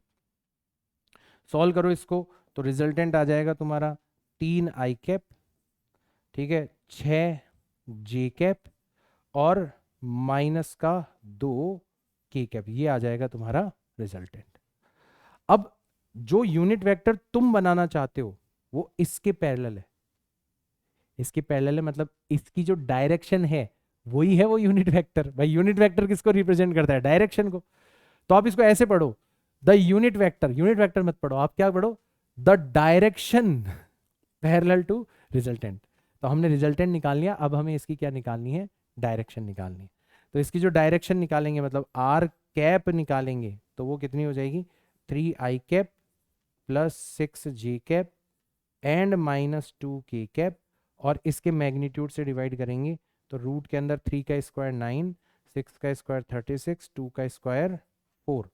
सॉल्व करो इसको तो रिजल्टेंट आ जाएगा तुम्हारा 3 आई कैप, ठीक है, 6 जे कैप और -2 के कैप, ये आ जाएगा तुम्हारा रिजल्टेंट। अब जो यूनिट वेक्टर तुम बनाना चाहते हो वो इसके पैरेलल है, इसके पैरेलल है मतलब इसकी जो डायरेक्शन है वही है वो यूनिट वेक्टर। भाई यूनिट वेक्टर किसको रिप्रेजेंट करता है, डायरेक्शन को। तो आप इसको ऐसे पढ़ो, the unit vector, unit vector मत पढ़ो, आप क्या पढ़ो, the direction parallel to resultant. तो हमने रिजल्टेंट निकाल लिया, अब हमें इसकी क्या निकालनी है, डायरेक्शन निकालनी है। तो इसकी जो डायरेक्शन निकालेंगे मतलब आर कैप निकालेंगे, तो वो कितनी हो जाएगी, 3 I cap plus 6 J cap and -2 K cap, और इसके मैग्नीट्यूड से डिवाइड करेंगे तो रूट के अंदर 3 का स्क्वायर 9, 6 का स्क्वायर 36, 2 का स्क्वायर 4,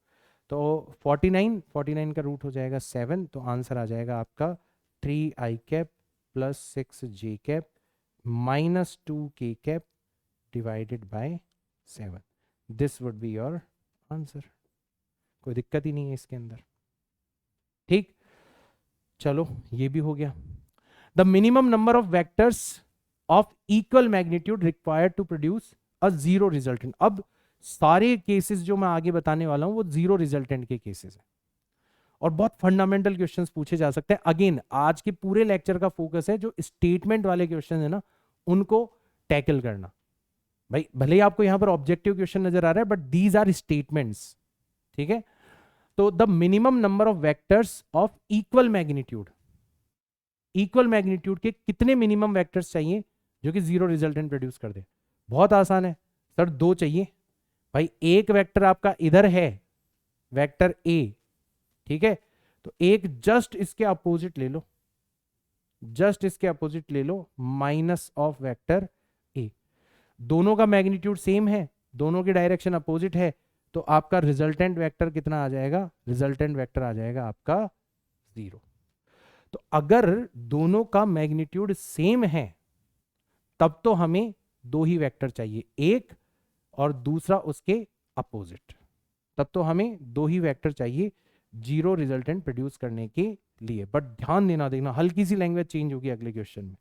तो 49 का रूट हो जाएगा 7। तो आंसर आ जाएगा आपका 3 I cap plus 6 J cap -2 K cap divided by 7। This would be your answer. कोई दिक्कत ही नहीं है इसके अंदर, ठीक। चलो ये भी हो गया। The minimum number of vectors of equal magnitude required to produce a zero resultant. अब सारे केसेस जो मैं आगे बताने वाला हूं वो जीरो रिजल्टेंट के केसेस हैं और बहुत फंडामेंटल क्वेश्चंस पूछे जा सकते हैं। अगेन आज के पूरे लेक्चर का फोकस है जो स्टेटमेंट वाले क्वेश्चन है ना उनको टैकल करना। भाई भले ही आपको यहां पर ऑब्जेक्टिव क्वेश्चन नजर आ रहा है बट दीज आर स्टेटमेंट्स, ठीक है। तो the minimum number of vectors of equal magnitude, equal magnitude के कितने मिनिमम वेक्टर्स चाहिए जो कि जीरो रिजल्टेंट प्रोड्यूस कर दे। बहुत आसान है सर, 2 चाहिए। भाई एक वेक्टर आपका इधर है, वेक्टर ए, ठीक है, तो एक जस्ट इसके अपोजिट ले लो, जस्ट इसके अपोजिट ले लो माइनस ऑफ वेक्टर ए। दोनों का मैग्नीट्यूड सेम है, दोनों की डायरेक्शन अपोजिट है, तो आपका रिजल्टेंट वेक्टर कितना आ जाएगा, रिजल्टेंट वेक्टर आ जाएगा आपका 0। तो अगर दोनों का मैग्नीट्यूड सेम है तब तो हमें 2 ही वेक्टर चाहिए, एक और दूसरा उसके अपोजिट, तब तो हमें 2 ही वेक्टर चाहिए जीरो रिजल्टेंट प्रोड्यूस करने के लिए। बट ध्यान देना, देखना हल्की सी लैंग्वेज चेंज होगी अगले क्वेश्चन में।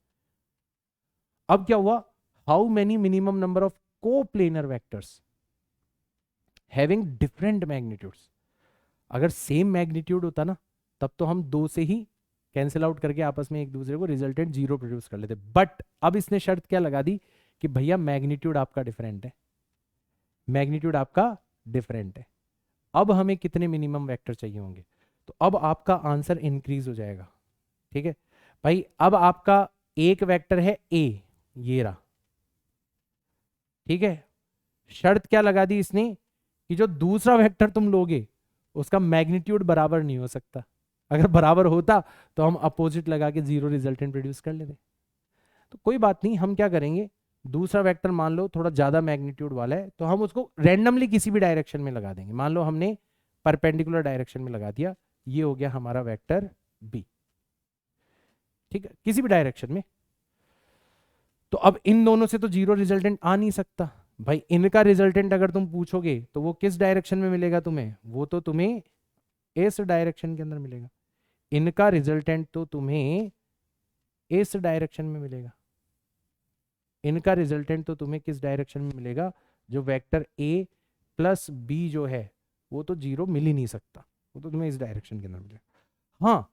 अब क्या हुआ, how many minimum number of coplanar vectors having different magnitudes. अगर सेम मैग्नीट्यूड होता ना तब तो हम 2 से ही कैंसिल आउट करके आपस में एक दूसरे को रिजल्टेंट 0 प्रोड्यूस कर लेते। बट अब इसने शर्त क्या लगा दी कि भैया मैग्नीट्यूड आपका डिफरेंट है, मैग्नीट्यूड आपका डिफरेंट है। अब हमें कितने मिनिमम वेक्टर चाहिए होंगे, तो अब आपका आंसर इंक्रीज हो जाएगा, ठीक है। भाई अब आपका एक वेक्टर है ए, ये रहा, ठीक है। शर्त क्या लगा दी इसने कि जो दूसरा वेक्टर तुम लोगे उसका मैग्नीट्यूड बराबर नहीं हो सकता। अगर बराबर होता तो हम अपोजिट लगा के 0 रिजल्टेंट प्रोड्यूस कर लेते। तो कोई बात नहीं, हम क्या करेंगे, दूसरा वेक्टर मान लो थोड़ा ज्यादा मैग्नीट्यूड वाला है तो हम उसको रैंडमली किसी भी डायरेक्शन में लगा देंगे। मान लो हमने परपेंडिकुलर डायरेक्शन में लगा दिया, ये हो गया हमारा वेक्टर बी, ठीक है, किसी भी डायरेक्शन में। तो अब इन दोनों से तो 0 रिजल्टेंट आ नहीं सकता। भाई इनका रिजल्टेंट अगर तुम पूछोगे तो वो किस डायरेक्शन में मिलेगा तुम्हें, वो तो तुम्हें इस डायरेक्शन के अंदर मिलेगा। इनका रिजल्टेंट तो तुम्हें इस डायरेक्शन में मिलेगा। इनका रिजल्टेंट तो तुम्हें किस डायरेक्शन में मिलेगा? जो वेक्टर ए प्लस बी जो है वो तो जीरो मिल ही नहीं सकता, वो तो तुम्हें इस डायरेक्शन के अंदर मिलेगा। हाँ,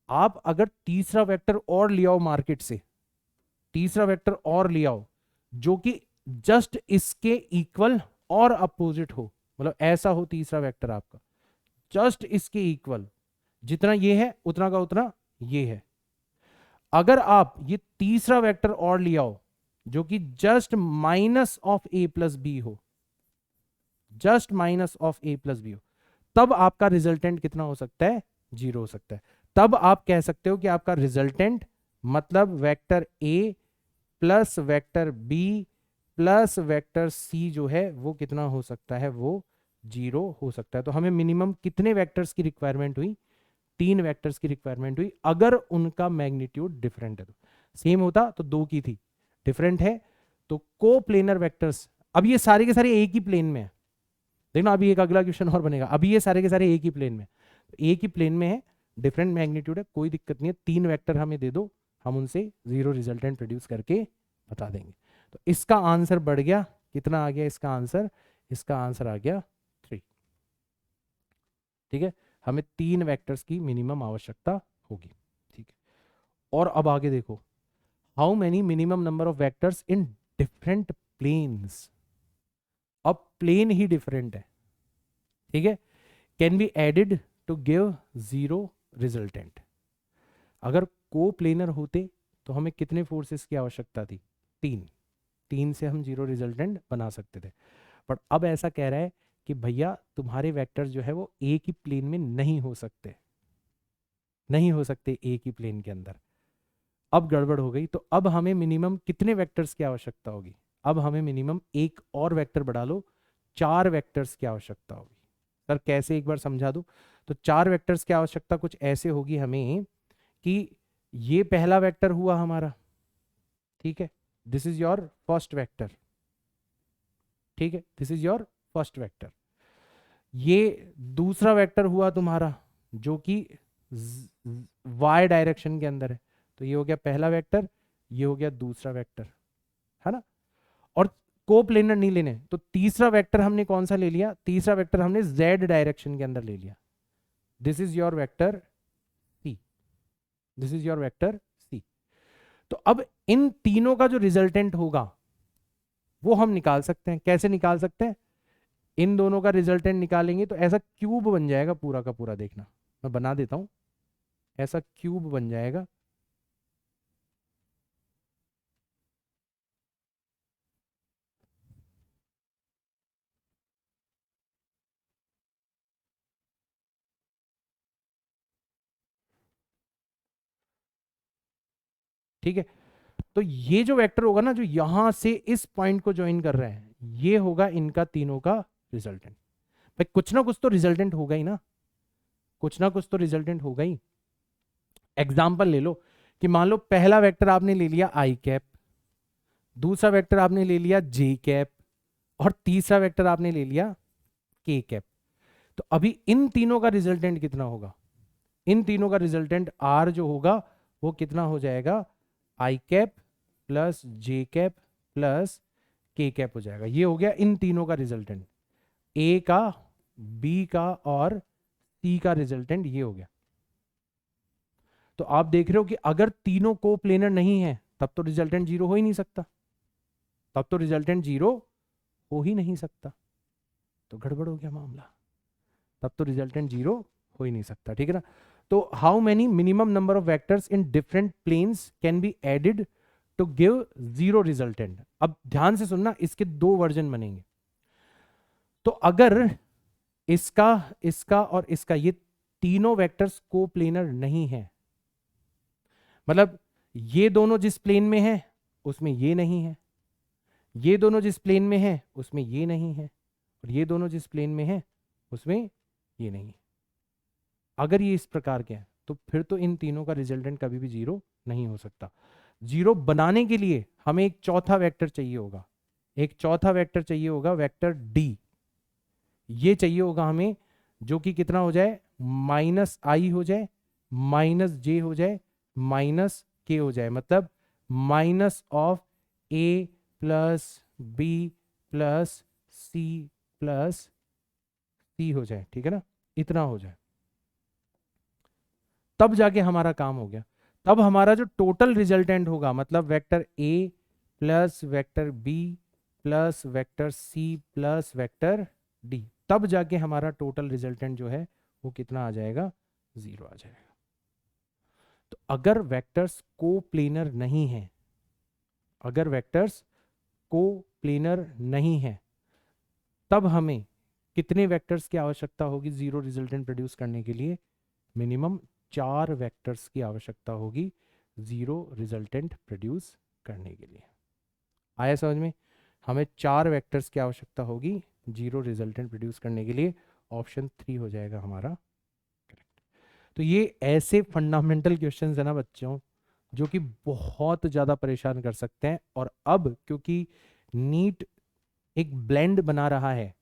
आप अगर तीसरा वेक्टर और ले आओ मार्केट से, तीसरा वेक्टर और ले आओ जो कि जस्ट इसके इक्वल और अपोजिट हो, मतलब ऐसा हो तीसरा वेक्टर आपका जस्ट इसके इक्वल, जितना ये है उतना का उतना ये है। अगर आप ये तीसरा वेक्टर और ले आओ जो कि just minus of A plus B हो, just minus of A plus B हो, तब आपका रिजल्टेंट कितना हो सकता है? जीरो हो सकता है। तब आप कह सकते हो कि आपका रिजल्टेंट मतलब vector A plus vector B plus vector C जो है वो कितना हो सकता है? वो जीरो हो सकता है। तो हमें मिनिमम कितने वेक्टर्स की रिक्वायरमेंट हुई? 3 वेक्टर्स की रिक्वायरमेंट हुई, अगर उनका मैग्नीट्यूड डिफरेंट है तो। सेम होता तो 2 की थी, डिफरेंट है तो को प्लेनर वेक्टर्स। अब ये सारे के सारे एक ही प्लेन में है, देखना अभी एक अगला क्वेश्चन और बनेगा। अभी ये सारे के सारे एक ही प्लेन में, एक ही प्लेन में है, डिफरेंट मैग्नीट्यूड है, कोई दिक्कत नहीं है। 3 वेक्टर हमें दे दो, हम उनसे जीरो रिजल्टेंट प्रोड्यूस करके बता देंगे। तो इसका आंसर बढ़ गया, कितना आ गया इसका आंसर? इसका आंसर आ गया 3। ठीक है, हमें 3 वेक्टर्स की मिनिमम आवश्यकता होगी। ठीक है, और अब आगे देखो, how many minimum number of vectors in different planes. अब प्लेन ही डिफरेंट है, ठीक है, can be added to give zero resultant. अगर को प्लेनर होते तो हमें कितने फोर्सेस की आवश्यकता थी? 3। 3 से हम जीरो रिजल्टेंट बना सकते थे। बट अब ऐसा कह रहा है कि भैया तुम्हारे वेक्टर जो है वो एक ही प्लेन में नहीं हो सकते, नहीं हो सकते एक ही प्लेन के अंदर। अब गड़बड़ हो गई, तो अब हमें मिनिमम कितने वेक्टर्स की आवश्यकता होगी? अब हमें मिनिमम एक और वेक्टर बढ़ा लो, 4 वेक्टर्स की आवश्यकता होगी। सर कैसे, एक बार समझा दूं। तो 4 वेक्टर्स की आवश्यकता कुछ ऐसे होगी हमें कि ये पहला वेक्टर हुआ हमारा, ठीक है, this is your first vector, ठीक है, this is your first vector. ये दूसरा वेक्टर हुआ तुम्हारा जो कि वाई डायरेक्शन के अंदर है, तो ये हो गया पहला वेक्टर, ये हो गया दूसरा वेक्टर, है ना। और कोप्लेनर नहीं लेने, तो तीसरा वेक्टर हमने कौन सा ले लिया? तीसरा वेक्टर हमने जेड डायरेक्शन के अंदर ले लिया, this is your vector C, this is your vector C. तो अब इन तीनों का जो रिजल्टेंट होगा वो हम निकाल सकते हैं। कैसे निकाल सकते हैं? इन दोनों का रिजल्टेंट निकालेंगे तो ऐसा क्यूब बन जाएगा पूरा का पूरा, देखना मैं बना देता हूं, ऐसा क्यूब बन जाएगा। ठीक है, तो ये जो वेक्टर होगा ना, जो यहां से इस पॉइंट को ज्वाइन कर रहे हैं, ये होगा इनका तीनों का रिजल्टेंट। भाई कुछ ना कुछ तो रिजल्टेंट होगा ही ना, कुछ ना कुछ तो रिजल्टेंट होगा ही। एग्जाम्पल ले लो कि मान लो पहला वेक्टर आपने ले लिया आई कैप, दूसरा वेक्टर आपने ले लिया जे कैप, और तीसरा वेक्टर आपने ले लिया के कैप। तो अभी इन तीनों का रिजल्टेंट कितना होगा? इन तीनों का रिजल्टेंट आर जो होगा वो कितना हो जाएगा? आई कैप प्लस जे कैप प्लस के कैप हो जाएगा। ये हो गया इन तीनों का रिजल्टेंट, ए का, बी का और सी का रिजल्टेंट ये हो गया। तो आप देख रहे हो कि अगर तीनों को प्लेनर नहीं है तब तो रिजल्टेंट जीरो हो ही नहीं सकता, तब तो रिजल्टेंट जीरो हो ही नहीं सकता, तो गड़बड़ हो गया मामला, तब तो रिजल्टेंट जीरो हो ही नहीं सकता। ठीक है ना। तो how many minimum number of vectors in different planes can be added to give zero resultant. अब ध्यान से सुनना, इसके 2 वर्जन बनेंगे। तो अगर इसका, इसका और इसका, ये तीनों वेक्टर्स को प्लेनर नहीं है, मतलब ये दोनों जिस प्लेन में है उसमें ये नहीं है, ये दोनों जिस प्लेन में है उसमें ये नहीं है, और ये दोनों जिस प्लेन में है उसमें ये नहीं है। अगर ये इस प्रकार के हैं तो फिर तो इन तीनों का रिजल्टेंट कभी भी जीरो नहीं हो सकता। जीरो बनाने के लिए हमें एक चौथा वेक्टर चाहिए होगा, एक चौथा वेक्टर चाहिए होगा, वेक्टर डी। ये चाहिए होगा हमें, जो कि कितना हो जाए? माइनस आई हो जाए माइनस जे हो जाए माइनस के हो जाए, मतलब minus of A plus B plus C plus C हो जाए, ठीक है ना, इतना हो जाए, तब जाके हमारा काम हो गया। तब हमारा जो टोटल रिजल्टेंट होगा, मतलब vector A plus vector B plus vector C plus vector D, तब जाके हमारा टोटल रिजल्टेंट जो है वो कितना आ जाएगा, 0 आ जाएगा। तो अगर वेक्टर्स कोप्लेनर नहीं है, अगर वेक्टर्स कोप्लेनर नहीं है, तब हमें कितने वेक्टर्स की आवश्यकता होगी जीरो रिजल्टेंट प्रोड्यूस करने के लिए? मिनिमम 4 वेक्टर्स की आवश्यकता होगी जीरो रिजल्टेंट प्रोड्यूस करने के लिए। आया समझ में? हमें 4 वेक्टर्स की आवश्यकता होगी जीरो रिजल्टेंट प्रोड्यूस करने के लिए। ऑप्शन 3 हो जाएगा हमारा करेक्ट। तो ये ऐसे फंडामेंटल क्वेश्चंस है ना बच्चों, जो कि बहुत ज़्यादा परेशान कर सकते हैं। और अब क्योंकि नीट एक ब्लेंड बना रहा है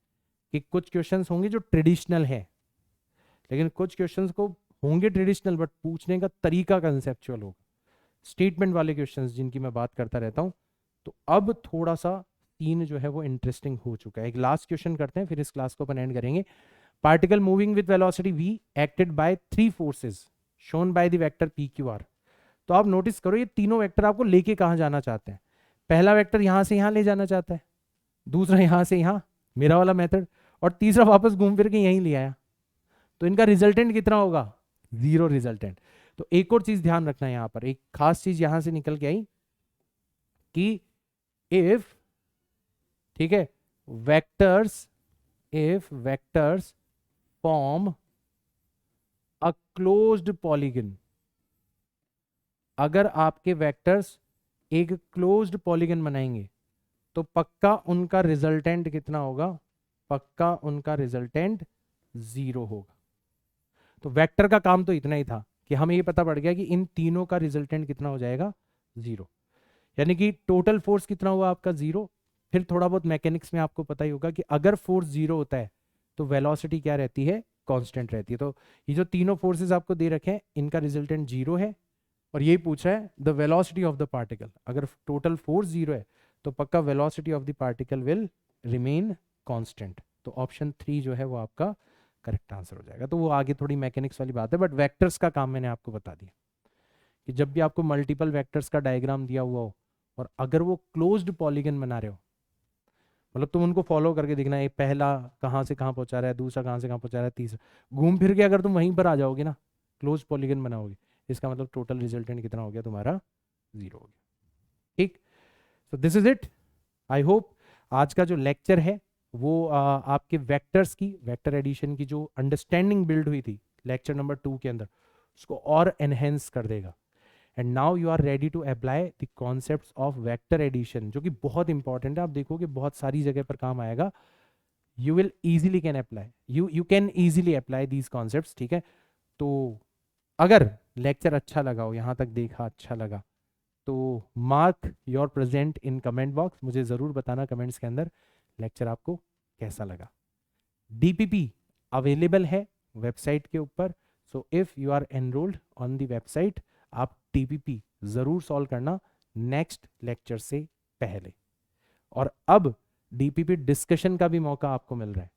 कि कुछ क्वेश्चंस होंगे जो ट्रेडिशनल है, लेकिन कुछ क्वेश्चंस को होंगे ट्रेडिशनल बट पूछने का तरीका कंसेप्चुअल होगा, स्टेटमेंट वाले क्वेश्चंस जिनकी मैं बात करता रहता हूं। तो अब थोड़ा सा सीन जो है वो इंटरेस्टिंग हो चुका है। एक लास्ट क्वेश्चन करते हैं, फिर इस क्लास को अपन एंड करेंगे। Particle moving with velocity v acted by 3 forces shown by the vector p q r। तो आप नोटिस करो, ये तीनों वेक्टर आपको लेके कहां जाना चाहते हैं? पहला वेक्टर यहां से यहां ले जाना चाहता है, दूसरा यहां से यहां, मेरा वाला मेथड, और तीसरा वापस घूम फिर के यहीं ले आया। तो इनका रिजल्टेंट कितना होगा? Zero resultant. तो एक और चीज ध्यान रखना है, यहां पर एक खास चीज यहां से निकल के आई कि इफ, ठीक है, vectors, if vectors form a closed polygon, अगर आपके वेक्टर्स एक क्लोज्ड पॉलीगन बनाएंगे तो पक्का उनका रिजल्टेंट कितना होगा? पक्का उनका रिजल्टेंट 0 होगा। तो वेक्टर का काम तो इतना ही था कि हमें ये पता पड़ गया कि इन तीनों का रिजल्टेंट कितना हो जाएगा? 0। यानी कि टोटल फोर्स कितना हुआ आपका? 0। फिर थोड़ा बहुत मैकेनिक्स में आपको पता ही होगा कि अगर फोर्स 0 होता है तो वेलोसिटी क्या रहती है? कांस्टेंट रहती है। तो ये जो तीनों फोर्सेस आपको दे रखे हैं, इनका रिजल्टेंट 0 है, और यही पूछ रहा है the velocity of the particle. अगर टोटल फोर्स 0 है तो पक्का velocity of the particle will remain constant. तो ऑप्शन 3 जो है वो आपका करेक्ट आंसर हो जाएगा। तो वो आगे थोड़ी मैकेनिक्स वाली बात है, बट वेक्टर्स का काम मैंने आपको बता दिया कि जब भी आपको मल्टीपल वेक्टर्स का डायग्राम दिया हुआ हो और अगर वो क्लोज्ड पॉलीगन बना रहे हो, मतलब तुम उनको फॉलो करके दिखना है, पहला कहाँ से कहाँ पहुंचा रहा है, दूसरा कहाँ से कहाँ पहुंचा रहा है, तीसरा, घूम फिर के अगर तुम वहीं पर आ जाओगे ना, क्लोज पॉलीगन बनाओगे, इसका मतलब टोटल रिजल्टेंट कितना हो गया तुम्हारा? 0 हो गया। ठीक, so this is it. I hope आज का जो लेक्चर है वो आपके वेक्टर्स की, वेक्टर एडिशन की जो अंडरस्टैंडिंग बिल्ड हुई थी लेक्चर नंबर 2 के अंदर, उसको और एनहेंस कर देगा। And now you are ready to apply the concepts of vector addition, जो कि बहुत इंपॉर्टेंट है। आप देखोगे बहुत सारी जगह पर काम आएगा। You will easily can apply, you can easily apply these concepts, ठीक है। तो अगर लेक्चर अच्छा लगा हो, यहाँ तक देखा अच्छा लगा, तो mark your present in comment box, मुझे ज़रूर बताना कमेंट्स के अंदर लेक्चर आपको कैसा लगा। डीपीपी अवेलेबल है वेबसाइट के ऊपर, so if you are enrolled on the website, आप डीपीपी ज़रूर सॉल्व करना नेक्स्ट लेक्चर से पहले। और अब डीपीपी डिस्कशन का भी मौका आपको मिल रहा है।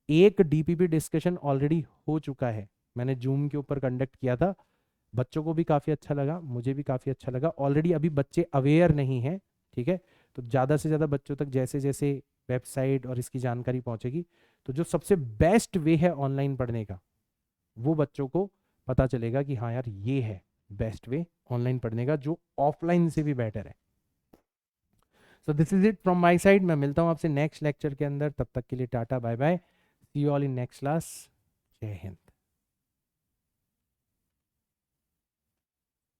एक डीपीपी डिस्कशन ऑलरेडी हो चुका है, मैंने जूम के ऊपर कंडक्ट किया था, बच्चों को भी काफ़ी अच्छा लगा, मुझे भी काफ़ी अच्छा लगा। ऑलरेडी अभी बच्चे अवेयर नहीं हैं, ठीक है, तो ज़्यादा से ज़्यादा बच्चों तक जैसे जैसे वेबसाइट और इसकी जानकारी पहुंचेगी, तो जो सबसे बेस्ट वे है ऑनलाइन पढ़ने का, वो बच्चों को पता चलेगा कि हाँ यार ये है बेस्ट वे ऑनलाइन पढ़ने का, जो ऑफलाइन से भी बेटर है। So this is it from my side. मैं मिलता हूँ आपसे नेक्स्ट लेक्चर के अंदर, तब तक के लिए tata bye bye, see you all in next class. जय हिंद।